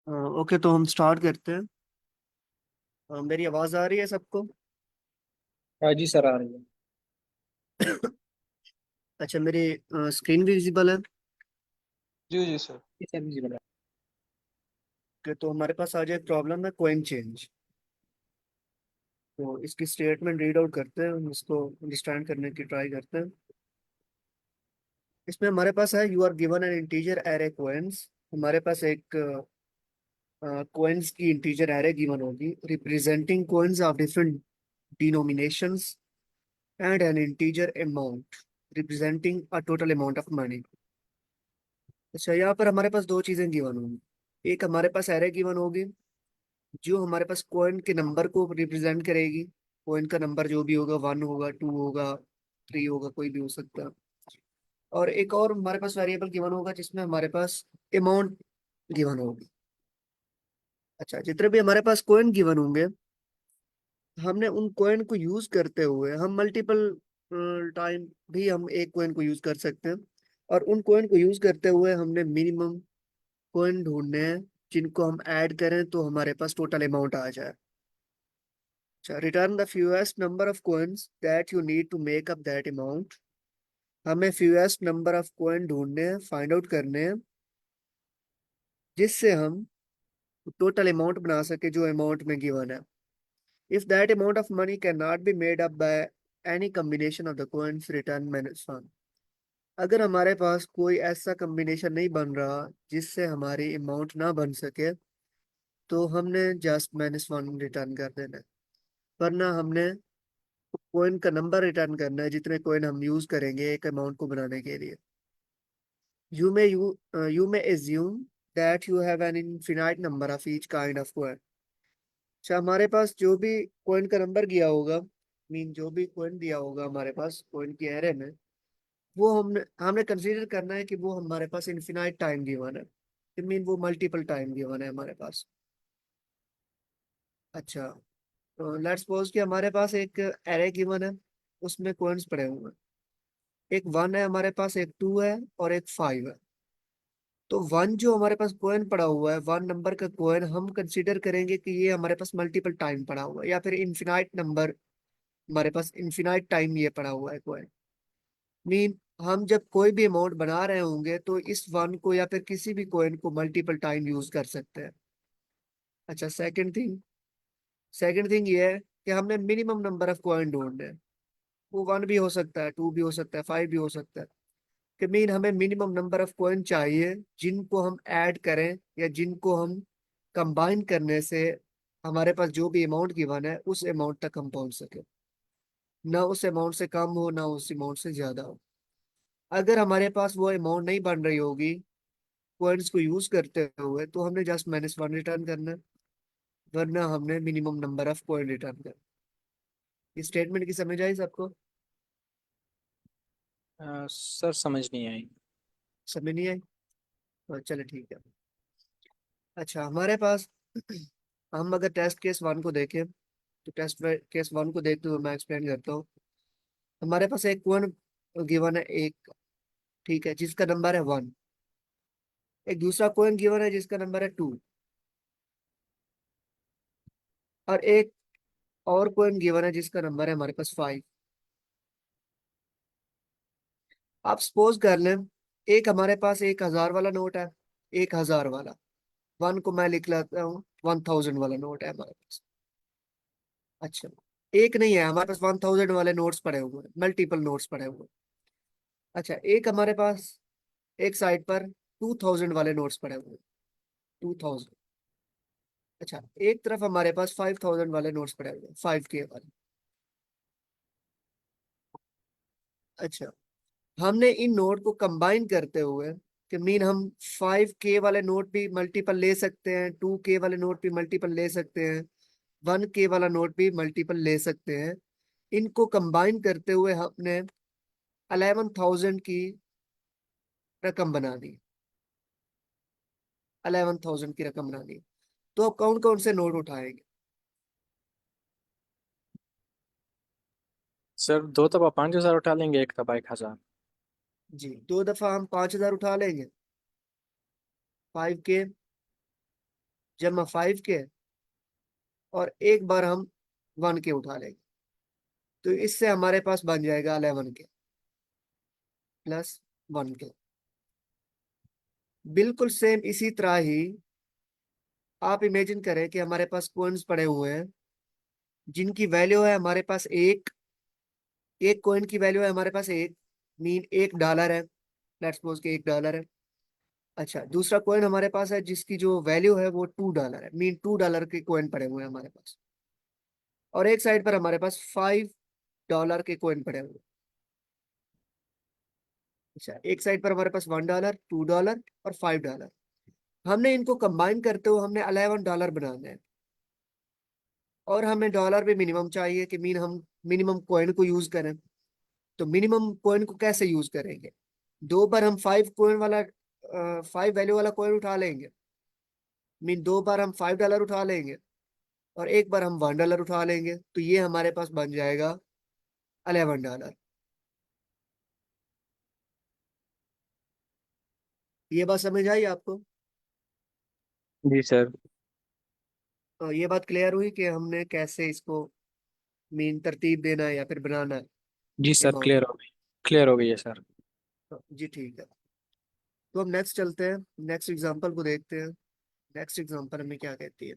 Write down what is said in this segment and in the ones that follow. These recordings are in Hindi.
ओके, तो हम स्टार्ट करते हैं। मेरी आवाज़ आ रही है सबको? हाँ जी सर, आ रही है। अच्छा, मेरी स्क्रीन भी विजिबल है? जी जी सर। जी सर, जी बता। तो हमारे पास आज एक प्रॉब्लम है, कोइन चेंज। तो इसकी स्टेटमेंट रीड आउट करते हैं, हम इसको अंडरस्टैंड करने की ट्राई करते हैं। इसमें हमारे पास है, you are given an integer array coins. हमारे पास एक कोइंस की इंटीजर एरे गिवन होगी, representing coins of different denominations and an integer amount representing a total amount of money. अच्छा, यहाँ पर हमारे पास दो चीजें गिवन होंगी। एक हमारे पास एरे गिवन होगी जो हमारे पास कॉइन के नंबर को रिप्रेजेंट करेगी। कॉइन का नंबर जो भी होगा, 1 होगा, 2 होगा, 3 होगा, कोई भी हो सकता है। और एक और हमारे पास वेरिएबल गिवन होगा जिसमें हमारे पास अमाउंट गिवन होगी। अच्छा, जितने भी हमारे पास कॉइन गिवन होंगे, हमने उन कॉइन को यूज करते हुए हम मल्टीपल टाइम भी हम एक कॉइन को यूज कर सकते हैं। और उन कॉइन को यूज करते हुए हमने मिनिमम कॉइन ढूंढने हैं जिनको हम ऐड करें तो हमारे पास टोटल अमाउंट आ जाए। अच्छा, return the fewest number of coins that you need to make up that amount. हमें फ्यूएस्ट नंबर ऑफ कॉइन ढूंढने हैं, फाइंड आउट करने हैं, जिससे हम टोटल अमाउंट बना सके जो अमाउंट में गिवन है। If that amount of money can not be made up by any combination of the coins, return minus one. अगर हमारे पास कोई ऐसा कम्बिनेशन नहीं बन रहा जिससे हमारी अमाउंट ना बन सके, तो हमने जस्ट माइनस वन रिटर्न कर देना है। वरना हमने कॉइन का नंबर रिटर्न करना है जितने कॉइन हम यूज करेंगे एक अमाउंट को बनाने के लिए। You may assume that you have an infinite number of each kind of coin. अच्छा, हमारे पास जो भी कॉइन का नंबर दिया होगा, मीन जो भी कॉइन दिया होगा हमारे पास कॉइन की एरे में, वो हमने हमने कंसीडर करना है कि वो हमारे पास इनफिनाइट टाइम गिवन है, मीन वो मल्टीपल टाइम गिवन है हमारे पास। अच्छा, तो लेट्स सपोज कि हमारे पास एक एरे गिवन है, उसमें कॉइन्स पड़े हुए हैं। एक 1 है हमारे पास, एक 2 है और एक 5 है। तो 1 जो हमारे पास कॉइन पड़ा हुआ है, 1 नंबर का कॉइन, हम कंसीडर करेंगे कि ये हमारे पास मल्टीपल टाइम पड़ा हुआ है या फिर इन्फिनाइट नंबर, हमारे पास इन्फिनाइट टाइम ये पड़ा हुआ है कॉइन। मीन हम जब कोई भी अमाउंट बना रहे होंगे तो इस 1 को या फिर किसी भी कॉइन को मल्टीपल टाइम यूज कर सकते हैं। अच्छा, सेकंड थिंग ये है कि हमने मिनिमम नंबर ऑफ कॉइन ढूंढने हैं। वो 1 भी हो सकता है, 2 भी हो सकता है, 5 भी हो सकता है। कि मीन हमें मिनिमम नंबर ऑफ कॉइन चाहिए जिनको हम ऐड करें या जिनको हम कंबाइन करने से हमारे पास जो भी अमाउंट गिवन है उस अमाउंट तक हम पहुंच सके। ना उस अमाउंट से कम हो, ना उस अमाउंट से ज्यादा हो। अगर हमारे पास वो अमाउंट नहीं बन रही होगी कॉइन्स को यूज करते हुए, तो हमने जस्ट माइनस वन रिटर्न करना है। वरना हमने minimum number of coin return करना। इस स्टेटमेंट की समझ आई सबको? सर समझ नहीं आई। समझ नहीं आई? चलो ठीक है। अच्छा, हमारे पास हम अगर टेस्ट केस 1 को देखें, तो टेस्ट केस 1 को देखते हुए मैं एक्सप्लेन करता हूँ। हमारे पास एक वन गिवन है, एक, ठीक है, जिसका नंबर है 1। एक दूसरा कोइन गिवन है जिसका नंबर है 2। और एक और कोइन गिवन है जिसका नंबर है हमारे पास 5। आप सपोज कर लें, एक हमारे पास 1,000 वाला नोट है, 1,000 वाला। 1 को मैं लिख लेता हूँ, 1,000 वाला नोट है हमारे पास। अच्छा, एक नहीं है हमारे पास, 1,000 वाले नोट्स पड़े हुए हैं, मल्टीपल नोट्स पड़े हुए हैं। अच्छा, एक हमारे पास एक साइड पर 2,000 वाले नोट्स पड़े हुए हैं, 2,000। अच्छा, एक तरफ हमारे पास 5,000 वाले नोट्स पड़े हुए हैं, 5K वाले। अच्छा, हमने इन नोट को कंबाइन करते हुए, कि मीन हम 5K वाले नोट भी मल्टीपल ले सकते हैं, 2K वाले नोट भी मल्टीपल ले सकते हैं, 1K वाला नोट भी मल्टीपल ले सकते हैं। इनको कंबाइन करते हुए हमने 11,000 की रकम बना दी। 11,000 की रकम बना दी। तो अब कौन कौन से नोट उठाएंगे? सर, 2 दफा 5,000 उठा लेंगे, 1 दफा 1,000। जी, 2 दफा हम 5,000 उठा लेंगे, 5K। जमा 5 के, और एक बार हम 1 के उठा लेंगे, तो इससे हमारे पास बन जाएगा 11 के प्लस 1 के। बिल्कुल सेम इसी तरह ही आप इमेजिन करें कि हमारे पास कॉइन्स पड़े हुए हैं जिनकी वैल्यू है हमारे पास एक कॉइन की वैल्यू है हमारे पास एक, मीन $1 है। लेट्स सपोज कि $1 है। अच्छा, दूसरा कॉइन हमारे पास है जिसकी जो वैल्यू है वो $2 है, मीन $2 के कॉइन पड़े हुए हैं हमारे पास। और एक साइड पर हमारे पास $5 के कॉइन पड़े हुए हैं। अच्छा, एक साइड पर हमारे पास $1, $2 और $5। हमने इनको कंबाइन करते हुए हमने $11 बनाना है। और हमें डॉलर भी मिनिमम चाहिए कि मीन हम मिनिमम कॉइन को यूज करें। तो मिनिमम कॉइन को कैसे यूज करेंगे? दो बार हम 5 वैल्यू वाला कॉइन उठा लेंगे, मीन दो बार हम $5 उठा लेंगे, और एक बार हम $1 उठा लेंगे, तो ये हमारे पास बन जाएगा $11। ये बात समझ आई आपको? जी सर। ये बात क्लियर हुई कि हमने कैसे इसको मीन तरतीब देना है या फिर बनाना है जी सर, अमाउंट। क्लियर हो गई। क्लियर हो गई है सर। जी ठीक है। तो हम नेक्स्ट चलते हैं, नेक्स्ट एग्जांपल को देखते हैं। नेक्स्ट एग्जांपल हमें क्या कहती है?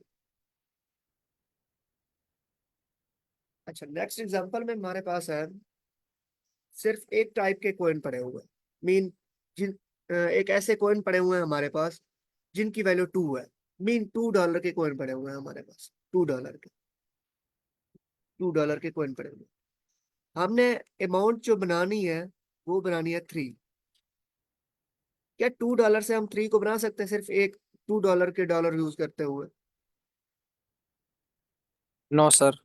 अच्छा, नेक्स्ट एग्जांपल में हमारे पास है सिर्फ एक टाइप के कॉइन पड़े हुए हैं, मीन जिन एक ऐसे कॉइन पड़े हुए हैं हमारे पास जिनकी वैल्यू 2 है, मीन $2 के कॉइन पड़े हुए हैं हमारे पास, $2 के कॉइन पड़े हुए हैं। हमने अमाउंट जो बनानी है वो बनानी है 3। क्या $2 से हम 3 को बना सकते हैं सिर्फ एक $2 के डॉलर यूज करते हुए? No sir.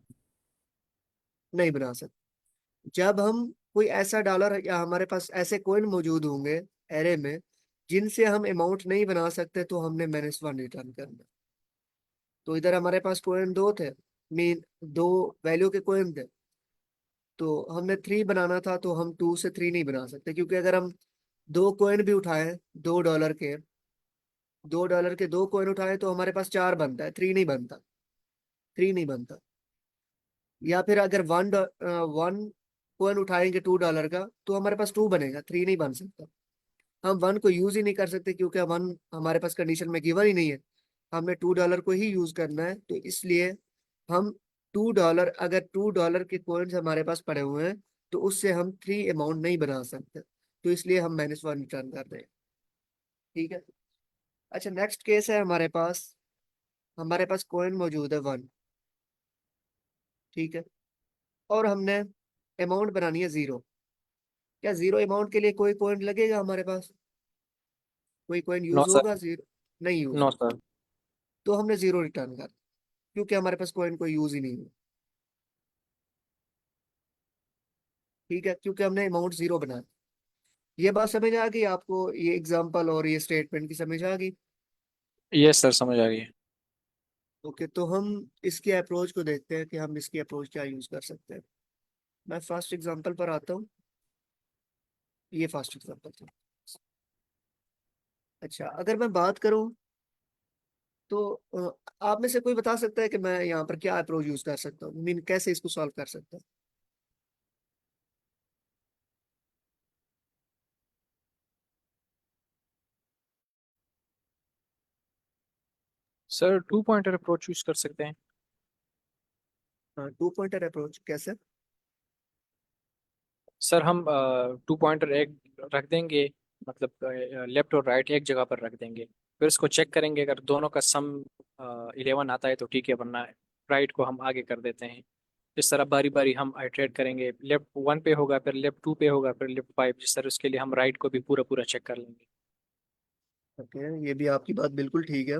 नहीं बना सकते। जब हम कोई ऐसा डॉलर या हमारे पास ऐसे कॉइन मौजूद होंगे एरे में जिनसे हम अमाउंट नहीं बना सकते, तो हमने -1 रिटर्न करना। तो इधर हमारे पास कॉइन दो थे, मीन दो वैल्यू के कॉइन थे, तो हमने 3 बनाना था, तो हम 2 से 3 नहीं बना सकते, क्योंकि अगर हम दो कॉइन भी उठाए, $2 के दो कॉइन उठाए, तो हमारे पास 4 बनता है, 3 नहीं बनता, 3 नहीं बनता। या फिर अगर वन कॉइन उठाएंगे $2 का, तो हमारे पास 2 बनेगा, 3 नहीं बन सकता। हम 1 को यूज ही नहीं कर सकते क्योंकि 1 हमारे पास कंडीशन में गिवन ही नहीं है। हमने $2 को ही यूज करना है, तो इसलिए हम $2, अगर $2 के कॉइन्स हमारे पास पड़े हुए हैं, तो उससे हम 3 अमाउंट नहीं बना सकते, तो इसलिए हम -1 रिटर्न कर रहे हैं। ठीक है। अच्छा, नेक्स्ट केस है हमारे पास कॉइन मौजूद है 1। ठीक है। और हमने अमाउंट बनानी है 0। क्या 0 अमाउंट के लिए कोई कॉइन लगेगा हमारे पास? कोई कॉइन नो यूज सर। होगा? 0 नहीं यूज नो होगा। सर। तो हमने 0 रिटर्न कर, क्योंकि हमारे पास कॉइन कोई यूज ही नहीं है। ठीक है, क्योंकि हमने अमाउंट 0 बनाया। ये बात समझ आ गई आपको? ये एग्जांपल और ये स्टेटमेंट की समझ आ गई? यस सर, समझ आ गई। ओके, तो हम इसकी अप्रोच को देखते हैं कि हम इसकी अप्रोच क्या यूज कर सकते हैं। मैं फर्स्ट एग्जांपल पर आता हूँ। ये फर्स्ट एग्जांपल था। अच्छा, अगर मैं बात करूं तो आप में से कोई बता सकता है कि मैं यहाँ पर क्या अप्रोच यूज कर सकता हूँ, मीन कैसे इसको सॉल्व कर सकता हूँ? सर, 2 पॉइंटर अप्रोच यूज कर सकते हैं। हाँ, 2 पॉइंटर अप्रोच कैसे? सर, हम 2 पॉइंटर एक रख देंगे, मतलब लेफ्ट और राइट एक जगह पर रख देंगे। फिर उसको चेक करेंगे, अगर दोनों का सम 11 आता है तो ठीक है, वरना राइट को हम आगे कर देते हैं। इस तरह बारी बारी हम आइटरेट करेंगे, लेफ्ट 1 पे होगा, फिर लेफ्ट 2 पे होगा, फिर लेफ्ट 5, जिस तरह उसके लिए हम राइट को भी पूरा पूरा चेक कर लेंगे। ओके, ये भी आपकी बात बिल्कुल ठीक है।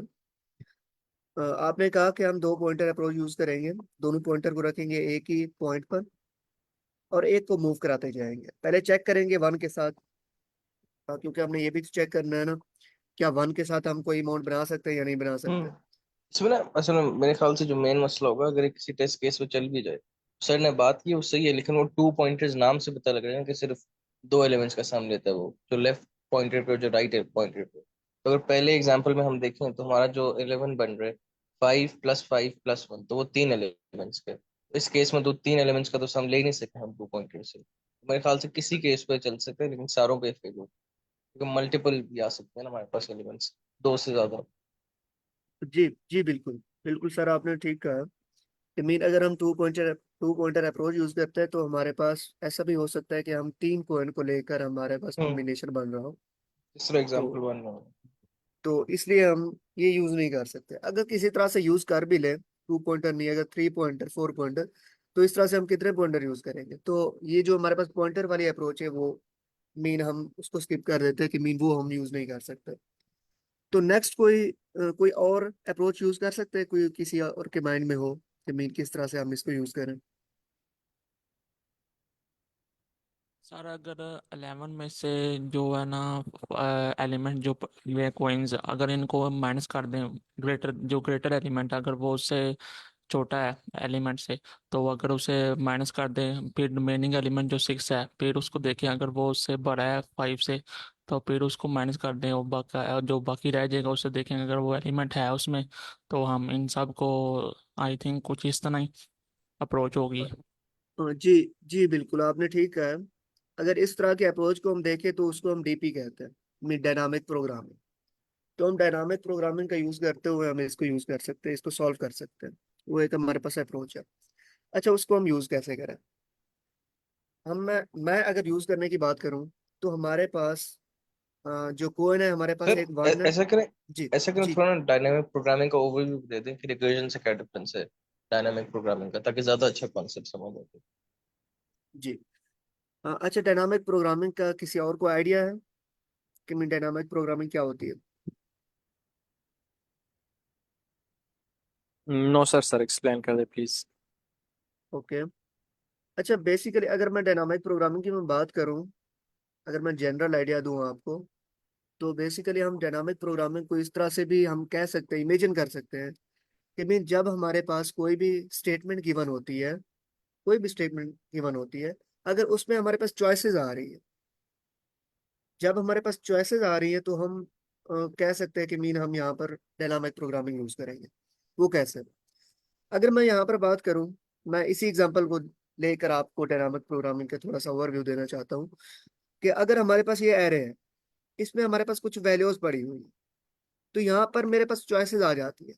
आपने कहा कि हम 2 पॉइंटर अप्रोच यूज करेंगे। दोनों पॉइंटर को रखेंगे एक ही पॉइंट पर, और एक को मूव कराते जाएंगे। पहले चेक करेंगे 1 के साथ। क्योंकि हमने ये भी तो चेक करना है ना, क्या 1 के साथ हम कोई अमाउंट बना सकते हैं या नहीं बना सकते। इसमें ना असल में मेरे ख्याल से जो मेन मसला होगा, अगर ये किसी टेस्ट केस में चल भी जाए, सर ने बात की वो सही है, लेकिन वो 2 पॉइंटर्स नाम से पता लग रहा है कि सिर्फ दो एलिमेंट्स का सम लेता है, वो जो लेफ्ट पॉइंटर पे और जो राइट पॉइंटर पे। तो अगर पहले एग्जांपल में हम देखें तो हमारा जो 11 बन रहा है 5 + 5 + 1, तो वो 3 एलिमेंट्स के। इस केस में तो 3 एलिमेंट्स का तो सम ले ही नहीं सकते हम 2 पॉइंटर से। मेरे ख्याल से किसी केस पे चल सकते हैं, लेकिन सारों पे फेल हो, क्योंकि मल्टीपल भी आ सकते हैं ना हमारे पास एलिमेंट्स, 2 से ज्यादा। जी जी बिल्कुल। बिल्कुल सर, आपने ठीक कहा कि मीन अगर हम टू पॉइंटर अप्रोच यूज करते हैं तो हमारे पास ऐसा भी हो सकता है कि हम तीन कॉइन को लेकर हमारे पास हम्म। कॉम्बिनेशन बन रहा हो। तीसरा तो एग्जांपल वन में। तो इसलिए हम ये यूज नहीं कर सकते। अगर किसी तरह से यूज कर भी ले, टू पॉइंटर नहीं, अगर थ्री पॉइंटर, फोर पॉइंटर, तो इस तरह से हम कितने पॉइंटर यूज करेंगे? तो ये जो हमारे पास पॉइंटर वाली अप्रोच है वो मीन हम उसको स्किप कर देते हैं कि मीन वो हम यूज नहीं कर सकते। तो नेक्स्ट कोई और अप्रोच यूज कर सकते हैं, कोई किसी और के माइंड में हो कि मीन किस तरह से हम इसको यूज करें? सर अगर 11 में से जो है ना एलिमेंट जो ये कोइंस, अगर इनको माइनस कर दें, ग्रेटर एलिमेंट अगर वो उससे छोटा है एलिमेंट से, तो अगर उसे माइनस कर दें, फिर रिमेनिंग एलिमेंट जो 6 है, फिर उसको देखें अगर वो उससे बड़ा है 5 से, तो फिर उसको माइनस कर दें, और जो बाकी रह जाएगा उसे देखें अगर वो एलिमेंट है उसमें। तो हम इन सब को आई थिंक कुछ इस तरह ही अप्रोच होगी। जी जी बिल्कुल, आपने ठीक कहा है। अगर इस तरह के अप्रोच को हम देखें तो उसको हम डीपी कहते हैं, मीन डायनामिक प्रोग्रामिंग। तो हम डायनामिक प्रोग्रामिंग का यूज करते हुए हम इसको यूज कर सकते हैं, इसको सॉल्व कर सकते हैं। वो एक हमारे पास अप्रोच है। अच्छा, उसको हम यूज कैसे करें? मैं अगर यूज करने की बात करूं तो हमारे पास जो कोइन है, हमारे पास सर एक वन है। ऐसा करें, जी ऐसा करें जी थोड़ा ना, डायनामिक प्रोग्रामिंग का ओवरव्यू दे दें कि रिकर्जन से क्या डिफरेंस है डायनामिक प्रोग्रामिंग का, ताकि ज्यादा अच्छा कॉन्सेप्ट समझ आए। जी। अच्छा, डायनामिक प्रोग्रामिंग का किसी और को आइडिया है कि मीन डायनामिक प्रोग्रामिंग क्या होती है? नो सर, सर एक्सप्लेन कर दे प्लीज। ओके। अच्छा, बेसिकली अगर मैं डायनामिक प्रोग्रामिंग की मैं बात करूं, अगर मैं जनरल आइडिया दूं आपको, तो बेसिकली हम डायनामिक प्रोग्रामिंग को इस तरह से भी हम कह सकते हैं, इमेजिन कर सकते हैं कि मीन जब हमारे पास कोई भी स्टेटमेंट गिवन होती है, कोई भी स्टेटमेंट गिवन होती है, अगर उसमें हमारे पास चॉइसेस आ रही है, जब हमारे पास चॉइसेस आ रही है तो हम कह सकते हैं कि मीन हम यहाँ पर डायनामिक प्रोग्रामिंग यूज करेंगे। वो कैसे? अगर मैं यहाँ पर बात करूँ, मैं इसी एग्जांपल को लेकर आपको डायनामिक प्रोग्रामिंग का थोड़ा सा ओवरव्यू देना चाहता हूँ कि अगर हमारे पास ये एरे है, इसमें हमारे पास कुछ वैल्यूज पड़ी हुई है, तो यहाँ पर मेरे पास चॉइसेस आ जाती है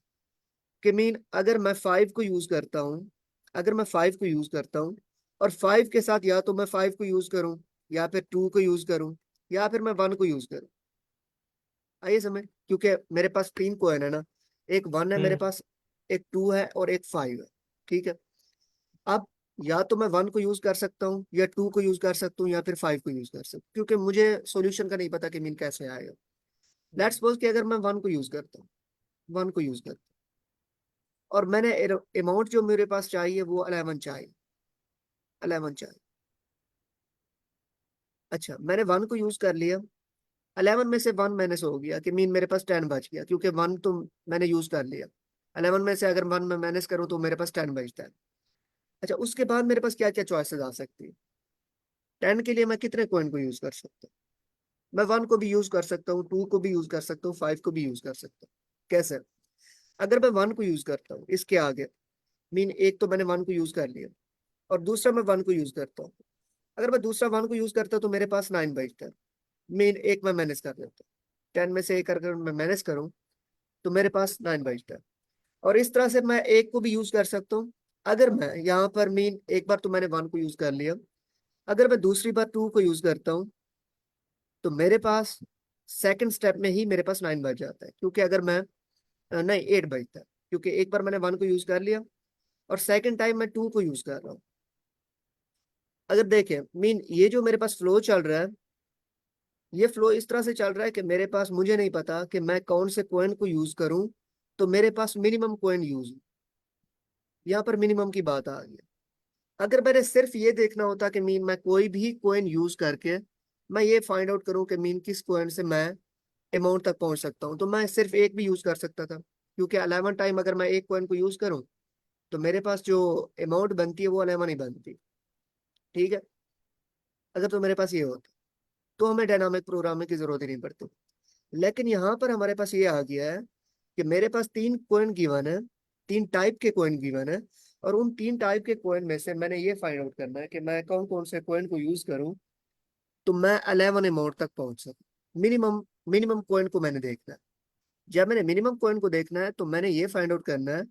कि मीन अगर मैं फाइव को यूज करता हूँ, अगर मैं फाइव को यूज करता हूँ और फाइव के साथ या तो मैं फाइव को यूज करूँ, या फिर टू को यूज करूँ, या फिर मैं वन को यूज करूँ। आइए समझ, क्योंकि मेरे पास तीन कोइन है ना, एक वन है मेरे हम्म। पास, एक टू है और एक फाइव है। ठीक है। अब या तो मैं वन को यूज कर सकता हूँ, या टू को यूज कर सकता हूँ, या फिर फाइव को यूज कर सकता हूँ, क्योंकि मुझे सॉल्यूशन का नहीं पता कि मीन कैसे आएगा। लेट्स सपोज कि अगर मैं वन को यूज करता हूँ, वन को यूज करता हूँ, और मैंने अमाउंट जो मेरे पास चाहिए वो 11 चाहिए, 11 चाहिए। अच्छा, मैंने वन को यूज कर लिया, 11 में से वन माइनस हो गया कि मीन मेरे पास 10 बच गया, क्योंकि वन तो मैंने यूज कर लिया। 11 में से अगर वन में माइनस करूँ तो मेरे पास 10 बचता है। अच्छा, उसके बाद मेरे पास क्या क्या चॉइसेस आ सकती है? 10 के लिए मैं कितने कॉइन को यूज कर सकता हूँ? मैं वन को भी यूज कर सकता हूँ, टू को भी यूज कर सकता हूँ, फाइव को भी यूज कर सकता हूँ। कैसे? अगर मैं वन को यूज करता हूँ इसके आगे, मीन एक तो मैंने वन को यूज कर लिया, और दूसरा मैं वन को यूज करता हूँ, अगर मैं दूसरा वन को यूज करता हूँ तो मेरे पास 9 बचता है। मीन एक मैं मैनेज कर लेता हूँ, 10 में से एक अगर मैं मैनेज करूँ तो मेरे पास 9 बचता है। और इस तरह से मैं एक को भी यूज कर सकता हूँ। अगर मैं यहाँ पर मीन एक बार तो मैंने वन को यूज कर लिया, अगर मैं दूसरी बार टू को यूज करता हूँ तो मेरे पास सेकंड स्टेप में ही मेरे पास 9 बच जाता है, क्योंकि अगर मैं नहीं, 8 बचता है, क्योंकि एक बार मैंने वन को यूज कर लिया और सेकंड टाइम मैं टू को यूज कर रहा हूँ। अगर देखें मीन ये जो मेरे पास फ्लो चल रहा है, ये फ्लो इस तरह से चल रहा है कि मेरे पास, मुझे नहीं पता कि मैं कौन से कॉइन को यूज करूं तो मेरे पास मिनिमम कॉइन यूज हो। यहाँ पर मिनिमम की बात आ गई। अगर मैंने सिर्फ ये देखना होता कि मीन मैं कोई भी कॉइन यूज करके मैं ये फाइंड आउट करूं कि मीन किस कॉइन से मैं अमाउंट तक पहुंच सकता हूं, तो मैं सिर्फ एक भी यूज कर सकता था, क्योंकि 11 टाइम अगर मैं एक कॉइन को यूज करूं तो मेरे पास जो अमाउंट बनती है वो 11 ही बनती। ठीक है। अगर तो मेरे पास ये होता तो हमें डायनामिक प्रोग्रामिंग की जरूरत ही नहीं पड़ती। लेकिन यहाँ पर हमारे पास ये आ गया है कि मेरे पास 3 कॉइन गिवन है, 3 टाइप के कॉइन गिवन है, और उन 3 टाइप के कॉइन में से मैंने ये फाइंड आउट करना है कि मैं कौन कौन से कॉइन को यूज करूं तो मैं 11 अमाउंट तक पहुंच सकूं। मिनिमम मिनिमम कॉइन को मैंने देखना है। जब मैंने मिनिमम कॉइन को देखना है तो मैंने ये फाइंड आउट करना है